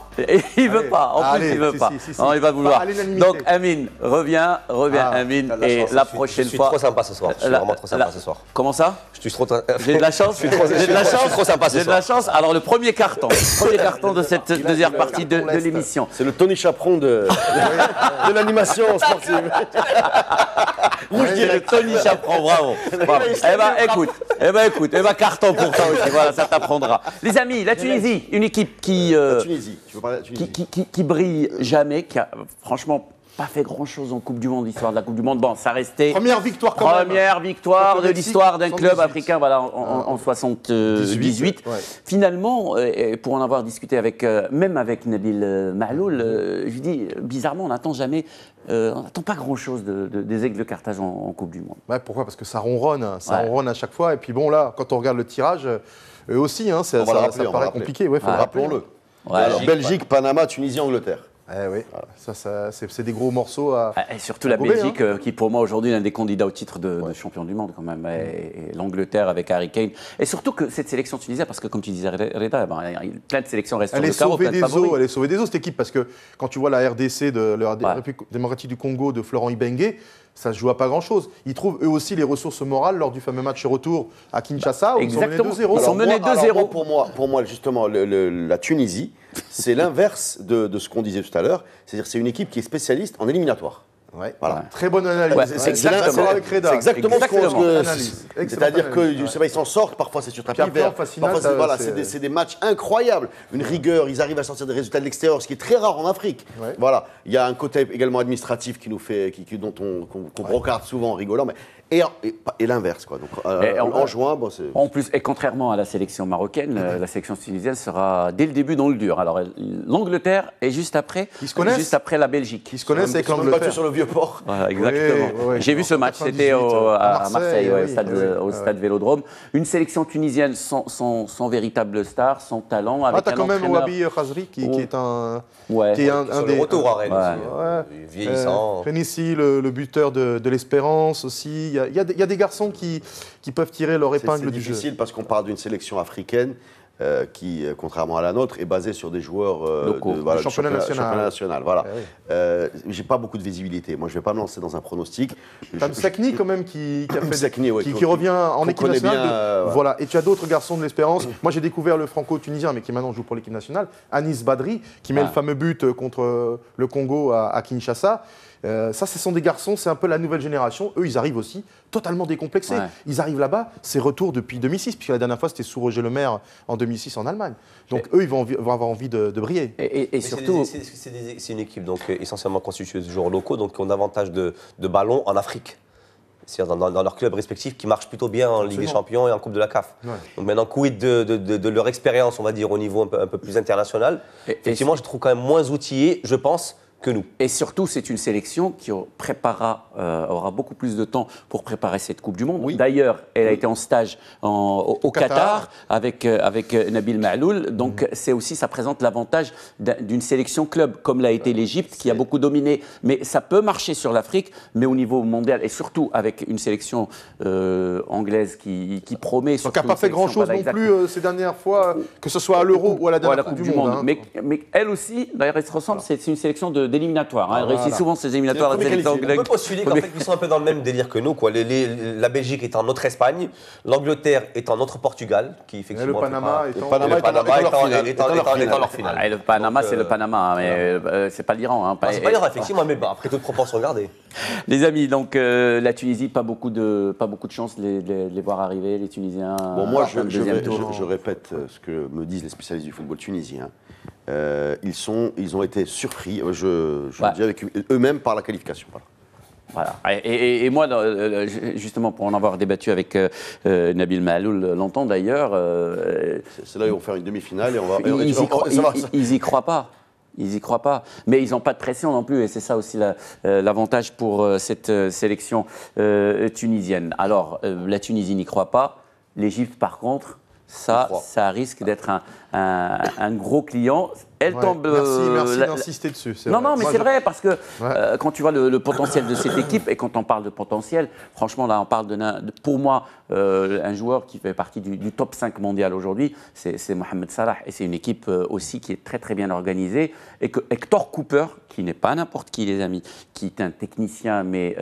Il veut pas, en plus il veut pas. Non, il va vouloir. Donc Amine, reviens Amine, et la prochaine fois... Je suis trop sympa ce soir, je suis vraiment trop sympa ce soir. Comment ça? Je suis trop... J'ai de la chance. J'ai trop sympa ce soir. J'ai de la chance. Alors le premier carton de cette deuxième partie de l'émission. C'est le Tony Chaperon de l'animation sportive. Rouge direct. Tony Chaperon, bravo. Eh ben écoute, carton pour toi aussi, voilà, ça t'apprendra. Les amis, la Tunisie, une équipe qui... La Tunisie, tu veux parler de la Tunisie qui brille jamais, qui a franchement pas fait grand-chose en Coupe du Monde, l'histoire de la Coupe du Monde. Bon, ça restait... Première victoire quand même. Première victoire de l'histoire d'un club africain, voilà, en 78. Ouais. Finalement, pour en avoir discuté même avec Nabil Mahloul, je lui dis, bizarrement, on n'attend pas grand-chose des Aigles de Carthage en Coupe du Monde. Ouais, pourquoi? Parce que ça ronronne à chaque fois. Et puis bon, là, quand on regarde le tirage, eux aussi, ça paraît compliqué. Ouais, rappelons-le. Belgique, Panama, Tunisie, Angleterre. Oui, voilà. C'est des gros morceaux à. Et surtout la Belgique, qui pour moi aujourd'hui est l'un des candidats au titre de champion du monde quand même. Et l'Angleterre avec Harry Kane. Et surtout que cette sélection tunisienne, parce que comme tu disais Reda, plein de sélections restent sur le carreau, plein de favoris. Elle est sauvée des eaux cette équipe, parce que quand tu vois la RDC, la République démocratique du Congo de Florent Ibenge, ça se joue à pas grand-chose. Ils trouvent eux aussi les ressources morales lors du fameux match retour à Kinshasa où Exactement. ils sont menés 2-0. Ils sont menés 2-0. Pour moi, justement, la Tunisie, c'est l'inverse de ce qu'on disait tout à l'heure. C'est-à-dire c'est une équipe qui est spécialiste en éliminatoire. Ouais. Voilà. Très bonne analyse. C'est exactement ce qu'on... C'est-à-dire que, je sais pas, ils s'en sortent, parfois c'est sur tapis vert, parfois c'est des matchs incroyables. Une rigueur, ils arrivent à sortir des résultats de l'extérieur, ce qui est très rare en Afrique. Ouais. Voilà. Il y a un côté également administratif dont qu'on brocarde souvent en rigolant, mais et l'inverse, quoi. Donc, en juin, bon, c'est... En plus, et contrairement à la sélection marocaine, la sélection tunisienne sera dès le début dans le dur. Alors, l'Angleterre est juste après la Belgique. Ils se connaissent avec l'Angleterre. Sur le Vieux-Port. Voilà, exactement. Oui. J'ai vu ce match, c'était à Marseille, au stade Vélodrome. Une sélection tunisienne sans véritable star, sans talent. Tu as quand même Wabi Khazri qui est un des retours à Rennes. Vieillissant. Fenissi, le buteur de l'Espérance aussi. Il y a des garçons qui peuvent tirer leur épingle du jeu. C'est difficile parce qu'on parle d'une sélection africaine qui, contrairement à la nôtre, est basée sur des joueurs locaux, du championnat national. Voilà. J'ai pas beaucoup de visibilité. Moi, je vais pas me lancer dans un pronostic. T'as Msakni quand même qui revient en équipe nationale. Voilà. Et tu as d'autres garçons de l'Espérance. Moi, j'ai découvert le franco-tunisien, mais qui maintenant joue pour l'équipe nationale, Anis Badri, qui met le fameux but contre le Congo à Kinshasa. Ça, ce sont des garçons, c'est un peu la nouvelle génération. Eux, ils arrivent aussi totalement décomplexés. Ouais. Ils arrivent là-bas, c'est retour depuis 2006, puisque la dernière fois, c'était sous Roger Lemaire en 2006 en Allemagne. Donc, eux, ils vont avoir envie de briller. Et surtout... C'est une équipe donc, essentiellement constituée de joueurs locaux, donc qui ont davantage de ballons en Afrique. C'est-à-dire dans leurs clubs respectifs qui marchent plutôt bien en Ligue des Champions et en Coupe de la CAF. Ouais. Donc maintenant, quid de leur expérience, on va dire, au niveau un peu plus international. Effectivement, je trouve quand même moins outillés, je pense, que nous. Et surtout, c'est une sélection qui aura beaucoup plus de temps pour préparer cette Coupe du Monde. Oui. D'ailleurs, elle a été en stage au Qatar avec Nabil Mahloul. Donc, ça présente l'avantage d'une sélection club, comme l'a été l'Égypte, qui a beaucoup dominé. Mais ça peut marcher sur l'Afrique, mais au niveau mondial, et surtout avec une sélection anglaise qui promet. Donc, elle n'a pas fait grand-chose non plus ces dernières fois, que ce soit à l'Euro ou à la dernière Coupe du Monde. Mais elle aussi, d'ailleurs, elle se ressemble, c'est une sélection d'éliminatoires. Elle réussit souvent ces éliminatoires. On peut postuler qu'en fait, ils sont un peu dans le même délire que nous. Quoi. La Belgique étant notre Espagne, l'Angleterre étant notre Portugal, qui effectivement. Et le Panama étant leur finale. Le Panama, c'est le Panama, mais c'est pas l'Iran. C'est pas l'Iran, effectivement, mais après toute proportion gardée. Les amis, donc la Tunisie, pas beaucoup de chance de les voir arriver, les Tunisiens. Bon, moi, je répète ce que me disent les spécialistes du football tunisien. Ils ont été surpris, je dis avec eux-mêmes, par la qualification. Voilà. Et moi, justement, pour en avoir débattu avec Nabil Mahloul longtemps d'ailleurs... c'est là où ils vont faire une demi-finale et on va... Ils y croient pas. Ils n'y croient pas. Mais ils n'ont pas de pression non plus. Et c'est ça aussi l'avantage pour cette sélection tunisienne. Alors, la Tunisie n'y croit pas. L'Égypte, par contre, ça risque d'être un gros client. Elle tombe. Merci d'insister dessus. Non, mais c'est vrai, parce que quand tu vois le potentiel de cette équipe, et quand on parle de potentiel, franchement, là, on parle pour moi, un joueur qui fait partie du top 5 mondial aujourd'hui, c'est Mohamed Salah. Et c'est une équipe aussi qui est très, très bien organisée. Et que Hector Cooper, qui n'est pas n'importe qui, les amis, qui est un technicien, mais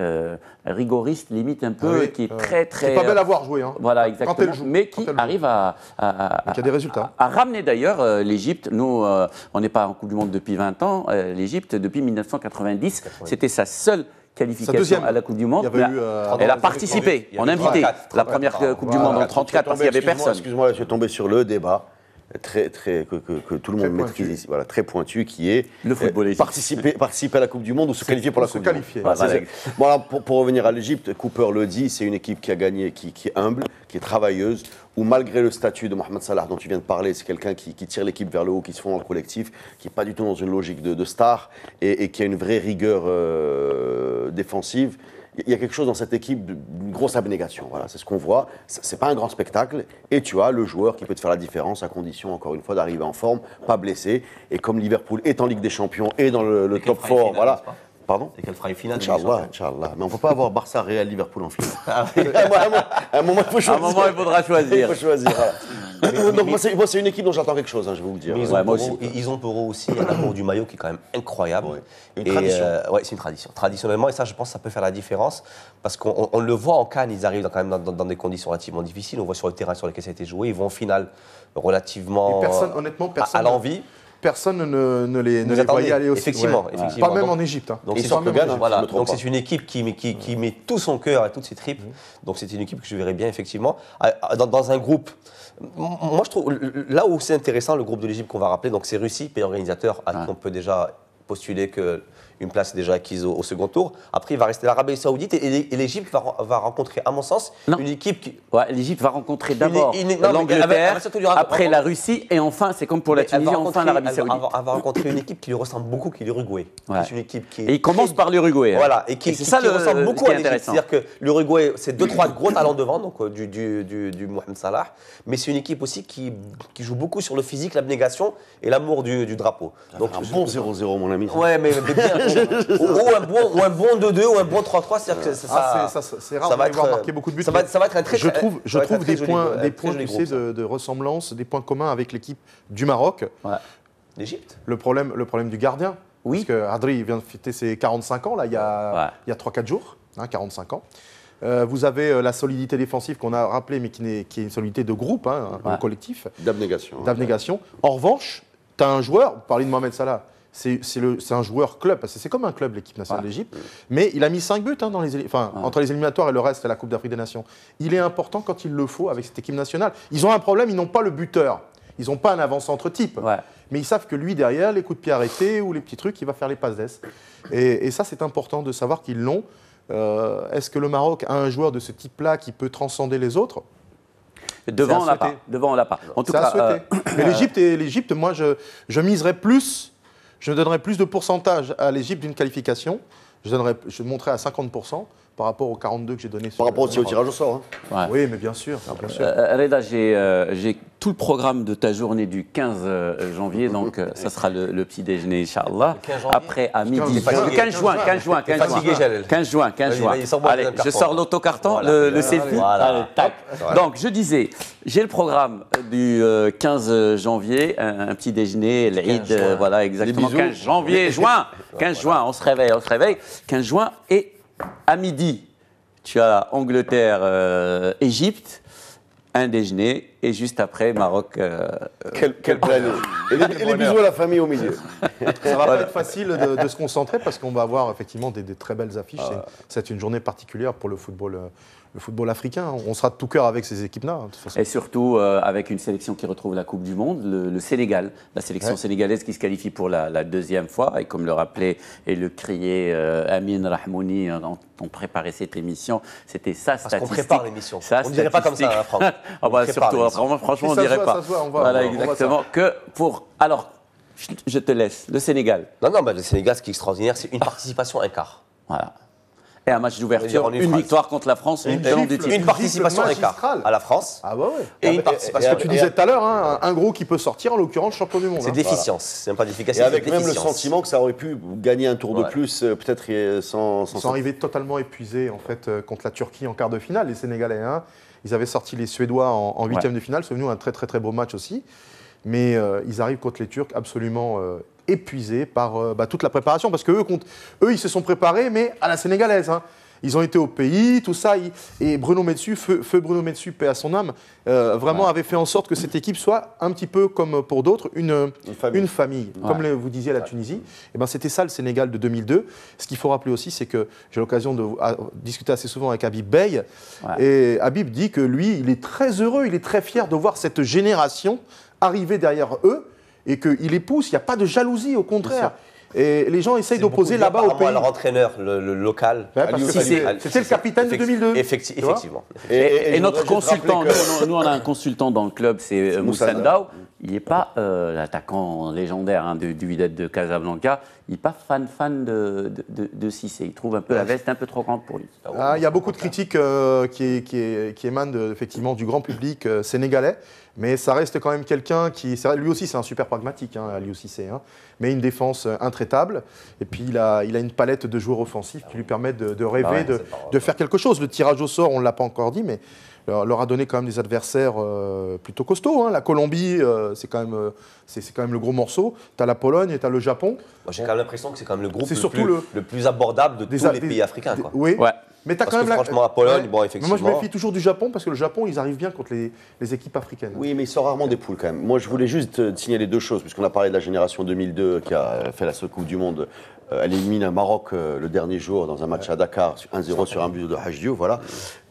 rigoriste, limite un peu, qui est très, très. C'est pas belle à voir jouer. Hein. Voilà, exactement. Quand elle joue, mais qui arrive à des résultats. À ramener d'ailleurs l'Égypte. Nous, on n'est pas en Coupe du Monde depuis 20 ans. L'Égypte, depuis 1990, c'était sa seule qualification à la Coupe du Monde. Elle a participé, on a invité la première Coupe du Monde en 34 parce qu'il n'y avait personne. Excuse-moi, je suis tombé sur le débat que tout le monde maîtrise ici, voilà, très pointu, qui est le football égyptien. Participer à la Coupe du Monde ou se qualifier pour la Coupe du Monde. Voilà. Bon, alors, pour revenir à l'Égypte, Cooper le dit, c'est une équipe qui a gagné, qui est humble, qui est travailleuse, où malgré le statut de Mohamed Salah dont tu viens de parler, c'est quelqu'un qui tire l'équipe vers le haut, qui se fond dans le collectif, qui n'est pas du tout dans une logique de star et qui a une vraie rigueur défensive. Il y a quelque chose dans cette équipe d'une grosse abnégation. Voilà, c'est ce qu'on voit. C'est pas un grand spectacle. Et tu as le joueur qui peut te faire la différence à condition, encore une fois, d'arriver en forme, pas blessé. Et comme Liverpool est en Ligue des Champions et dans le top 4, voilà. Pardon ? Et qu'elle fera une finale. Inch'Allah. Mais on ne peut pas avoir Barça, Real, Liverpool en finale. À un moment, il faut choisir. À un moment, il faudra choisir. Il faut choisir, voilà. Donc, moi, c'est une équipe dont j'attends quelque chose, je vais vous le dire. Mais ils ont pour eux aussi un amour du maillot qui est quand même incroyable. Une tradition. C'est une tradition. Traditionnellement, et ça, je pense que ça peut faire la différence. Parce qu'on le voit en Cannes, ils arrivent quand même dans des conditions relativement difficiles. On voit sur le terrain sur lequel ça a été joué. Ils vont en finale relativement à l'envie. Personne ne les voyait aller aussi. Effectivement. Pas même en Égypte. Donc c'est une équipe qui met tout son cœur et toutes ses tripes. Donc c'est une équipe que je verrais bien, effectivement. Dans un groupe, moi je trouve, là où c'est intéressant, le groupe de l'Égypte qu'on va rappeler, donc c'est Russie, pays organisateur, à qui on peut déjà postuler qu'une place est déjà acquise au second tour. Après, il va rester l'Arabie Saoudite et l'Égypte va rencontrer, à mon sens, une équipe qui. Ouais, l'Égypte va rencontrer d'abord l'Angleterre, après la Russie, et enfin, c'est comme pour la Tunisie, enfin l'Arabie Saoudite. Elle va rencontrer une équipe qui lui ressemble beaucoup, qui est l'Uruguay. Ouais. C'est une équipe qui. Et il commence par l'Uruguay. Voilà, et qui ressemble beaucoup à l'Égypte. C'est-à-dire que l'Uruguay, c'est 2-3 gros talents devant, donc du Mohamed Salah, mais c'est une équipe aussi qui joue beaucoup sur le physique, l'abnégation et l'amour du drapeau. Donc un bon 0-0, mon ami. Ouais, mais bien. ou un bon 2-2 ou un bon 3-3, c'est-à-dire que c'est rare de voir marquer beaucoup de buts. Ça va être un très Je trouve des points tu sais, de ressemblance, des points communs avec l'équipe du Maroc. Ouais. L'Égypte. Le problème du gardien. Oui. Parce que Adri vient de fêter ses 45 ans, là, il y a 3-4 jours, 45 ans. Vous avez la solidité défensive qu'on a rappelée, mais qui est une solidité de groupe, un collectif. D'abnégation. En revanche, tu as un joueur, vous parlez de Mohamed Salah, c'est un joueur club, parce que c'est comme un club, l'équipe nationale d'Égypte, mais il a mis 5 buts entre les éliminatoires et le reste, la Coupe d'Afrique des Nations. Il est important quand il le faut avec cette équipe nationale. Ils ont un problème, ils n'ont pas le buteur. Ils n'ont pas un avant-centre type. Ouais. Mais ils savent que lui, derrière, les coups de pied arrêtés ou les petits trucs, il va faire les passes d'ess. Et ça, c'est important de savoir qu'ils l'ont. Est-ce que le Maroc a un joueur de ce type-là qui peut transcender les autres ? Devant, on l'a pas. En tout cas, mais l'Égypte, moi, je miserais plus, je donnerais plus de pourcentage à l'Égypte d'une qualification. Je monterais à 50% par rapport aux 42 que j'ai donné. Par rapport aussi au tirage au sort. Ouais. Oui, mais bien sûr. Reda, j'ai tout le programme de ta journée du 15 janvier, donc ça sera le petit déjeuner, Inch'Allah. Après, à midi. 15 juin. 15 juin. Allez, je sors l'autocarton, le selfie. Allez, tac. Donc, je disais, j'ai le programme du 15 janvier, un petit déjeuner, l'Eid, voilà, exactement. 15 juin, on se réveille. 15 juin, et à midi, tu as Angleterre, Égypte, un déjeuner, et juste après, Maroc. Quel planning. Et les bisous à la famille au milieu. Ça va pas être facile de se concentrer parce qu'on va avoir effectivement des très belles affiches. C'est une journée particulière pour le football africain. On sera de tout cœur avec ces équipes-là. De toute façon. Et surtout avec une sélection qui retrouve la Coupe du Monde, le Sénégal, la sélection sénégalaise qui se qualifie pour la deuxième fois. Et comme le rappelait et le criait Amin Rahmouni quand on préparait cette émission, c'était sa statistique. Parce qu'on prépare l'émission. On ne dirait pas comme ça, Franck. Surtout, franchement, on ne dirait pas. Ça se voit, voilà, exactement. Alors, Je te laisse. Le Sénégal. Non, bah, le Sénégal, ce qui est extraordinaire, c'est une participation, un quart. Voilà. Et un match d'ouverture, une victoire contre la France, une participation, un quart à la France. Ah bah ouais. Et une participation. Tu disais tout à l'heure, hein, un gros qui peut sortir, en l'occurrence champion du monde. C'est d'efficience, c'est même pas d'efficacité. Et avec même le sentiment que ça aurait pu gagner un tour de plus, peut-être sans. Ils sont arrivés totalement épuisés en fait contre la Turquie en quart de finale, les Sénégalais. Hein. Ils avaient sorti les Suédois en huitième de finale, c'est venu un très très très beau match aussi. Mais ils arrivent contre les Turcs absolument épuisés par toute la préparation, parce que eux, ils se sont préparés, mais à la sénégalaise. Hein. Ils ont été au pays, tout ça. Et Bruno Metsu, feu Bruno Metsu, paix à son âme, vraiment avait fait en sorte que cette équipe soit un petit peu comme pour d'autres, une famille. Comme vous disiez à la Tunisie. Et ben, c'était ça le Sénégal de 2002. Ce qu'il faut rappeler aussi, c'est que j'ai l'occasion de discuter assez souvent avec Habib Beye. Et Habib dit que lui, il est très heureux, il est très fier de voir cette génération arriver derrière eux et qu'il les pousse. Il n'y a pas de jalousie, au contraire. Et les gens essayent d'opposer là-bas au pays. Leur entraîneur, le local. C'était le capitaine de 2002. Effectivement. Et notre consultant, nous on a un consultant dans le club, c'est Moussa Ndao. Il n'est pas l'attaquant légendaire du Wydad de Casablanca. Il n'est pas fan de Cissé. Il trouve un peu la veste un peu trop grande pour lui. Il y a beaucoup de critiques qui émanent effectivement du grand public sénégalais. Mais ça reste quand même quelqu'un qui... Lui aussi, c'est un super pragmatique, Aliou Cissé. Mais une défense intraitable. Et puis, il a une palette de joueurs offensifs qui lui permettent de rêver, de faire quelque chose. Le tirage au sort, on ne l'a pas encore dit, mais leur a donné quand même des adversaires plutôt costauds. La Colombie, c'est quand même le gros morceau. Tu as la Pologne et tu as le Japon. Moi, j'ai quand même l'impression que c'est quand même le groupe le plus abordable de tous les pays africains. Quoi. Oui. Ouais. Mais t'as parce quand même franchement, la Pologne, bon, effectivement. Mais moi, je me méfie toujours du Japon parce que le Japon, ils arrivent bien contre les équipes africaines. Oui, mais ils sortent rarement des poules quand même. Moi, je voulais juste signaler deux choses, puisqu'on a parlé de la génération 2002 qui a fait la seule Coupe du Monde. Elle élimine un Maroc le dernier jour dans un match à Dakar, 1-0 sur un but de Hajdiou, voilà.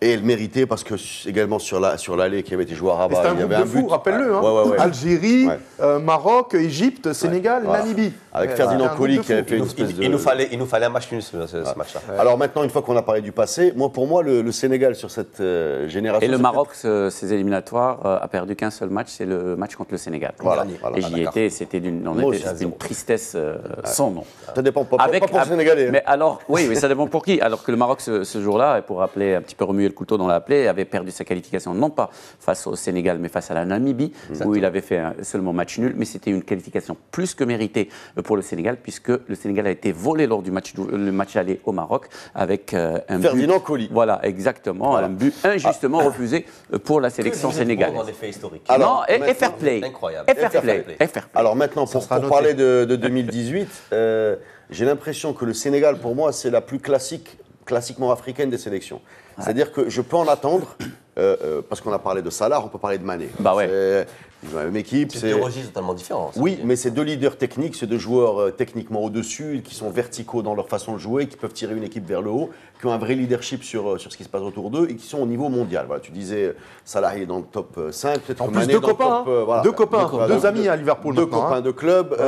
Et elle méritait parce que également sur l'allée qui avait été joué à Rabat, il y avait un but. Rappelle-le. Algérie, Maroc, Égypte, Sénégal, Namibie. Avec Ferdinand Coly qui avait fait une espèce de... Il nous fallait un match nul ce match-là. Alors maintenant, une fois qu'on a parlé du passé, pour moi, le Sénégal sur cette génération... Et le Maroc, ces éliminatoires, a perdu qu'un seul match, c'est le match contre le Sénégal. Voilà. Et j'y étais, c'était une tristesse sans nom. Ça dépend pas pour le Sénégalais. Mais alors, oui, ça dépend pour qui. Alors que le Maroc, ce jour-là, et pour rappeler un petit peu remuer le couteau dans la plaie, avait perdu sa qualification, non pas face au Sénégal, mais face à la Namibie, où il avait fait seulement match nul. Mais c'était une qualification plus que méritée pour le Sénégal, puisque le Sénégal a été volé lors du match aller au Maroc avec un Ferdinand Coly. Voilà, exactement, un but injustement refusé pour la sélection sénégalaise. Dans des faits historiques. Alors, et fair play. Incroyable. Et fair play. Alors maintenant, pour parler de 2018, j'ai l'impression que le Sénégal, pour moi, c'est la plus classiquement africaine des sélections. C'est-à-dire que je peux en attendre, parce qu'on a parlé de Salah, on peut parler de Mané. Bah ouais. La même équipe. C'est deux registres totalement différents. Oui, mais c'est deux leaders techniques, c'est deux joueurs techniquement au-dessus, qui sont verticaux dans leur façon de jouer, qui peuvent tirer une équipe vers le haut, qui ont un vrai leadership sur ce qui se passe autour d'eux et qui sont au niveau mondial. Voilà, tu disais, Salah est dans le top 5, peut-être en plus, Mané deux dans le copains, top... deux copains, deux amis à Liverpool. Deux copains de club.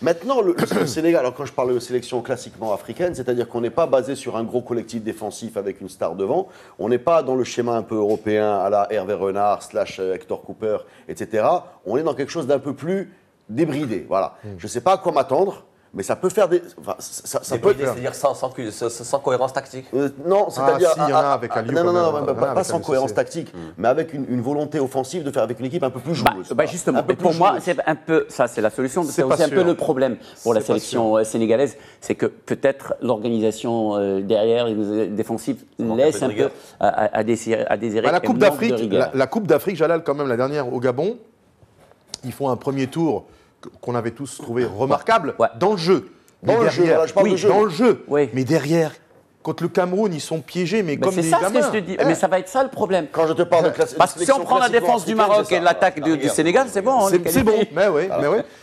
Maintenant, le Sénégal, alors quand je parle de sélection classiquement africaine, c'est-à-dire qu'on n'est pas basé sur un gros collectif défensif avec une star devant, on n'est pas dans le schéma un peu européen à la Hervé Renard / Hector Cooper, etc. On est dans quelque chose d'un peu plus débridé. Voilà. Je ne sais pas à quoi m'attendre, mais ça peut faire des... Enfin, ça peut... C'est-à-dire sans cohérence tactique non, c'est-à-dire... si, il y en a avec Aliou. Non, pas sans cohérence tactique, mais avec une volonté offensive de faire avec une équipe un peu plus joueuse. Justement, pour moi, c'est un peu... Ça, c'est la solution. C'est aussi un peu le problème pour la sélection sénégalaise. C'est que peut-être l'organisation derrière, défensive, laisse un peu à désirer. La Coupe d'Afrique, Jalal, quand même, la dernière au Gabon, ils font un premier tour qu'on avait tous trouvé remarquable dans le jeu. Dans le jeu, voilà, je parle de jeu. Dans le jeu. Oui. Mais derrière, contre le Cameroun, ils sont piégés, mais comme des gamins. C'est ça ce que je te dis. Mais ça va être ça le problème. Quand je te parle de classe, parce que si on prend la défense du Maroc et l'attaque du Sénégal, c'est bon. C'est bon. Mais oui.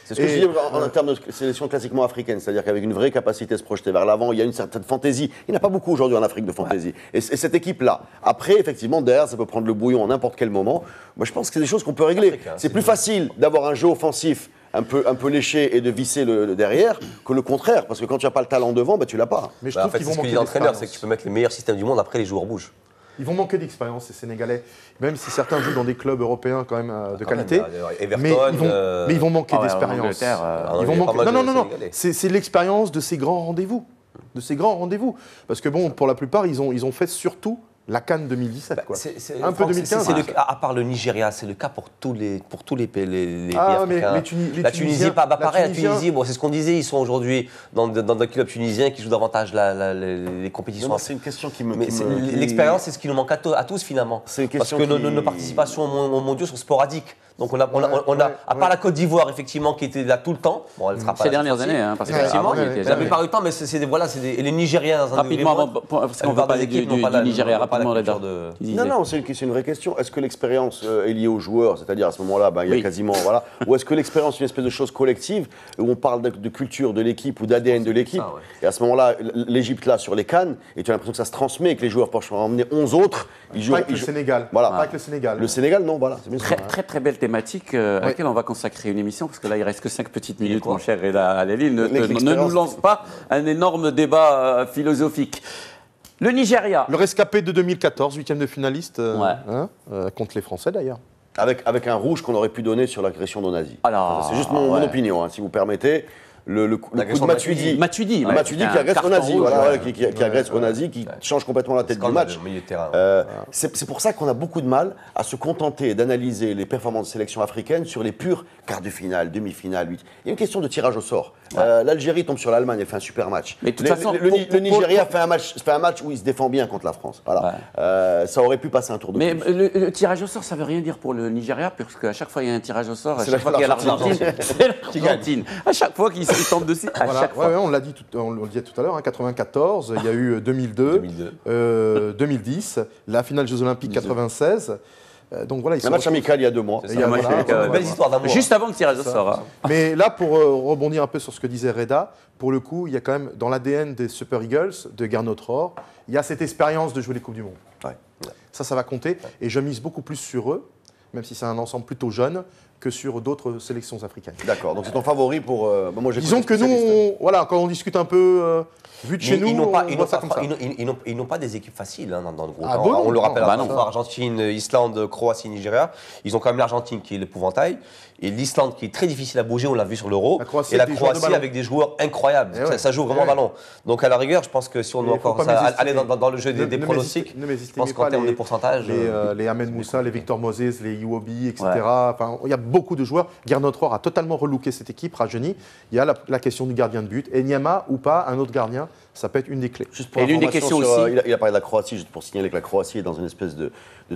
C'est ce que je dis en termes de sélection classiquement africaine, c'est-à-dire qu'avec une vraie capacité à se projeter vers l'avant, il y a une certaine fantaisie. Il n'y en a pas beaucoup aujourd'hui en Afrique de fantaisie. Et cette équipe-là, après, effectivement, derrière, ça peut prendre le bouillon à n'importe quel moment. Moi, je pense que c'est des choses qu'on peut régler. C'est plus facile d'avoir un jeu offensif un peu léché et de visser le derrière que le contraire, parce que quand tu n'as pas le talent devant, tu l'as pas. Mais je trouve qu'ils vont manquer d'entraîneur, c'est que tu peux mettre les meilleurs systèmes du monde, après les joueurs bougent. Ils vont manquer d'expérience, ces Sénégalais, même si certains jouent dans des clubs européens quand même de qualité. Mais ils vont manquer d'expérience. Non. C'est l'expérience de ces grands rendez-vous. Parce que bon, pour la plupart, ils ont fait surtout la CAN 2017. Quoi. Un peu 2015. À part le Nigeria, c'est le cas pour tous les pays africains. La Tunisie, pas pareil. La Tunisie, bon, c'est ce qu'on disait, ils sont aujourd'hui dans des clubs tunisiens qui jouent davantage les compétitions. Non, c'est une question qui me. L'expérience, c'est ce qui nous manque à tous finalement. Parce que nos participations aux mondiaux sont sporadiques. Donc on a à part la Côte d'Ivoire effectivement qui était là tout le temps. Bon, elle sera pas ces dernières années, parce qu'effectivement, la plupart du temps, mais et les Nigériens dans un rapidement, parce qu'on va parler du Nigeria rapidement. Non, c'est une vraie question. Est-ce que l'expérience est liée aux joueurs, c'est-à-dire à ce moment-là, il y a quasiment ou est-ce que l'expérience est une espèce de chose collective où on parle de culture de l'équipe ou d'ADN de l'équipe, et à ce moment-là, l'Égypte là sur les CAN, et tu as l'impression que ça se transmet, que les joueurs peuvent emmener 11 autres. Ils jouent avec le Sénégal. Voilà. Pas avec le Sénégal. Le Sénégal, non, voilà. C'est bien très belle thématique à laquelle on va consacrer une émission, parce que là, il reste que 5 petites minutes, mon cher Reda Aleli. Ne nous lance pas un énorme débat philosophique. Le Nigeria. Le rescapé de 2014, 8e de finaliste, contre les Français d'ailleurs. Avec un rouge qu'on aurait pu donner sur l'agression d'Onazi. C'est juste mon opinion, si vous permettttez. Le coup de Matuidi qui agresse Onazi, qui agresse Onazi, qui change complètement la tête du match. C'est pour ça qu'on a beaucoup de mal à se contenter d'analyser les performances de sélection africaine sur les purs quarts de finale, demi-finale, 8. Il y a une question de tirage au sort. L'Algérie tombe sur l'Allemagne, elle fait un super match. Mais de toute façon, le Nigeria fait un match où il se défend bien contre la France. Ça aurait pu passer un tour de plus. Mais le tirage au sort, ça ne veut rien dire pour le Nigeria, parce qu'à chaque fois il y a un tirage au sort, à chaque fois qu'il y a l'Argentine, c'est l'Argentine. À chaque fois qu'il tombe dessus, à chaque fois. On le disait tout à l'heure, 94, il y a eu 2002, 2010, la finale Jeux Olympiques 96. Donc voilà, un match amical il y a 2 mois. Belle histoire d'amour. Juste avant le tirage au sort. Mais là, pour rebondir un peu sur ce que disait Reda, pour le coup, il y a quand même dans l'ADN des Super Eagles, de Gernot Rohr, il y a cette expérience de jouer les Coupes du Monde. Ça va compter. Et je mise beaucoup plus sur eux, même si c'est un ensemble plutôt jeune, que sur d'autres sélections africaines. D'accord, donc c'est ton favori pour... Disons que nous, quand on discute un peu... Vu de chez nous, ils n'ont pas des équipes faciles dans le groupe. On le rappelle, Argentine, Islande, Croatie, Nigeria. Ils ont quand même l'Argentine qui est l'épouvantail. Et l'Islande qui est très difficile à bouger, on l'a vu sur l'Euro. Et la Croatie avec des joueurs incroyables. Ça joue vraiment ballon. Donc à la rigueur, je pense que si on doit encore aller dans le jeu des pronostics, je pense qu'en termes de pourcentage... Les Ahmed Moussa, les Victor Moses, les Iwobi, etc. Il y a beaucoup de joueurs. Gernot Rohr a totalement relooké cette équipe, rajeuni. Il y a la question du gardien de but. Enyama ou pas, un autre gardien, ça peut être une des clés. Juste pour l'une des questions aussi. Il a parlé de la Croatie, juste pour signaler que la Croatie est dans une espèce de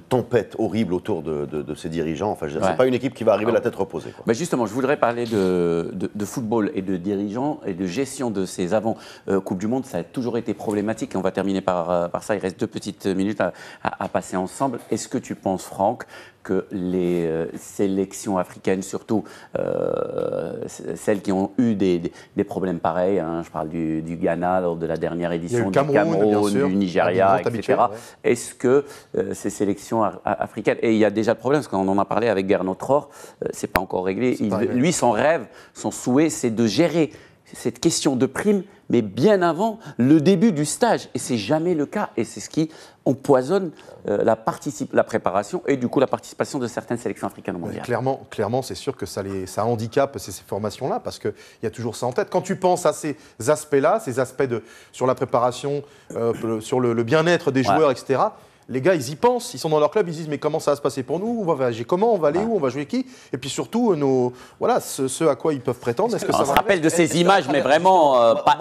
tempête horrible autour de ses dirigeants. Enfin, c'est pas une équipe qui va arriver la tête reposée. Justement, je voudrais parler de football et de dirigeants et de gestion de ces avant-Coupe du Monde. Ça a toujours été problématique et on va terminer par ça. Il reste 2 petites minutes à passer ensemble. Est-ce que tu penses, Franck, que les sélections africaines, surtout celles qui ont eu des problèmes pareils, je parle du Ghana lors de la dernière édition, du Cameroun, du Nigeria, etc. Est-ce que ces sélections africaines, et il y a déjà le problème, parce qu'on en a parlé avec Gernot Rohr, c'est pas encore réglé, lui son rêve, son souhait, c'est de gérer cette question de prime, mais bien avant le début du stage. Et c'est jamais le cas. Et c'est ce qui empoisonne la préparation et du coup la participation de certaines sélections africaines au mondial. Clairement, c'est sûr que ça handicape ces formations-là, parce qu'il y a toujours ça en tête. Quand tu penses à ces aspects-là, sur la préparation, sur le bien-être des joueurs, etc., les gars, ils y pensent, ils sont dans leur club, ils disent mais comment ça va se passer pour nous, on va voyager comment, on va aller où, on va jouer qui, et puis surtout ce à quoi ils peuvent prétendre. Est-ce que ça se rappelle de ces images, mais vraiment pas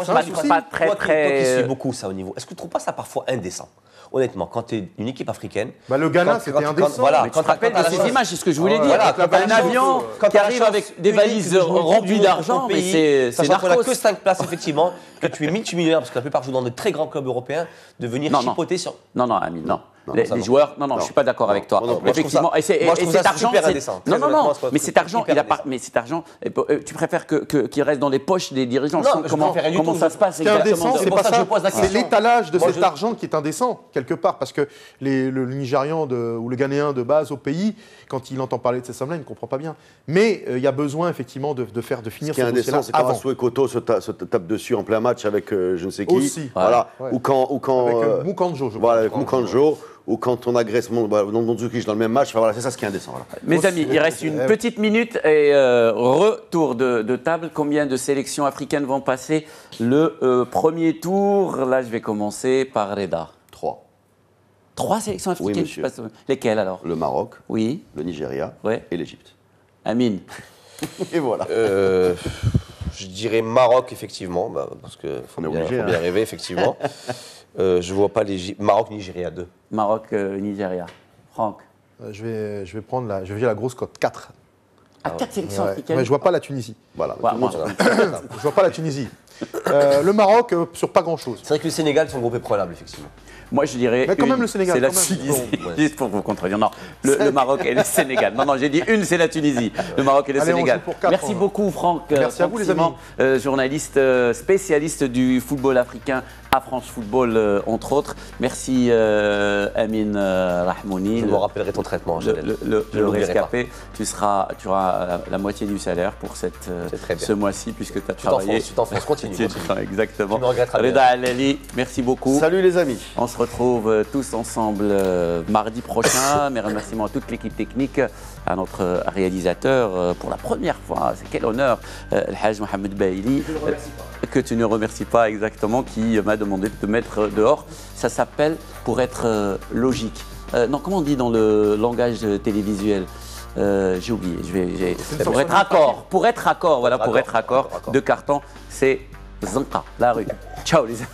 très. Toi qui suis beaucoup ça au niveau, est-ce que tu ne trouves pas ça parfois indécent? Honnêtement, quand tu es une équipe africaine... le Ghana, c'était indécent. Tu te rappelles de ces images, c'est ce que je voulais dire. Un avion qui arrive avec des valises remplies d'argent, mais c'est narcos. On n'a que 5 places, effectivement, que tu es multimillionnaire, parce que la plupart jouent dans de très grands clubs européens, de venir chipoter sur... Non, Amine, non. Les joueurs, je ne suis pas d'accord avec toi. Effectivement, et cet argent, mais cet argent, tu préfères qu'il reste dans les poches des dirigeants. Comment ça se passe exactement? C'est pas ça, c'est l'étalage de cet argent qui est indécent, quelque part, parce que le Nigérian ou le Ghanéen de base au pays, quand il entend parler de ces sommes-là, il ne comprend pas bien. Mais il y a besoin, effectivement, de finir ce dossier-là. Ce qui est indécent, c'est quand Assoué Koto se tape dessus en plein match avec je ne sais qui. Aussi. Voilà. Ou quand avec Moukanjo, je crois. Voilà, avec Moukanjo. ou quand on agresse Mandzukic dans le même match. Enfin, voilà, c'est ça ce qui est indécent. Voilà. Mes amis, il reste une petite minute et retour de table. Combien de sélections africaines vont passer le premier tour? Là, je vais commencer par Reda. 3. 3 sélections africaines? Oui, monsieur. Lesquelles alors? Le Maroc, Oui. le Nigeria Ouais. et l'Égypte. Amine. Et voilà. Je dirais Maroc, effectivement, parce qu'il faut bien rêver, effectivement. Je ne vois pas Maroc-Nigeria 2. Maroc, Nigeria. Franck. Je vais prendre je vais la grosse cote, 4. À 4 sélections Ouais. africaines? Mais je vois pas la Tunisie. Voilà. Ouais, Tout le monde moi, Je vois pas la Tunisie. Le Maroc, sur pas grand-chose. C'est vrai que le Sénégal, son groupe est prenable, effectivement. Moi, je dirais. Mais quand même le Sénégal, C'est la quand même. Tunisie. Bon, Juste pour vous contredire. Non, le Maroc et le Sénégal. Non, j'ai dit une, c'est la Tunisie. Le Maroc et le Allez, on Sénégal. joue pour 4, Merci beaucoup, Franck. Merci à vous, les Simon, journaliste spécialiste du football africain à France Football, entre autres. Merci, Amine Rahmouni. Je me rappellerai ton traitement. Le rescapé. Tu auras la moitié du salaire pour ce mois-ci, puisque tu as travaillé. Tu t'enfonces, continue. Exactement. Tu me regretteras bien. Reda Alali, merci beaucoup. Salut les amis. On se retrouve tous ensemble mardi prochain. Mes remerciements à toute l'équipe technique, à notre réalisateur pour la première fois. C'est quel honneur, El Haj Mohamed Baili, que tu ne remercies pas exactement, qui m'a demandé de te mettre dehors. Ça s'appelle pour être logique. Non, comment on dit dans le langage télévisuel? J'ai oublié. Pour être raccord, de carton, c'est Zanka, la rue. Ciao les amis.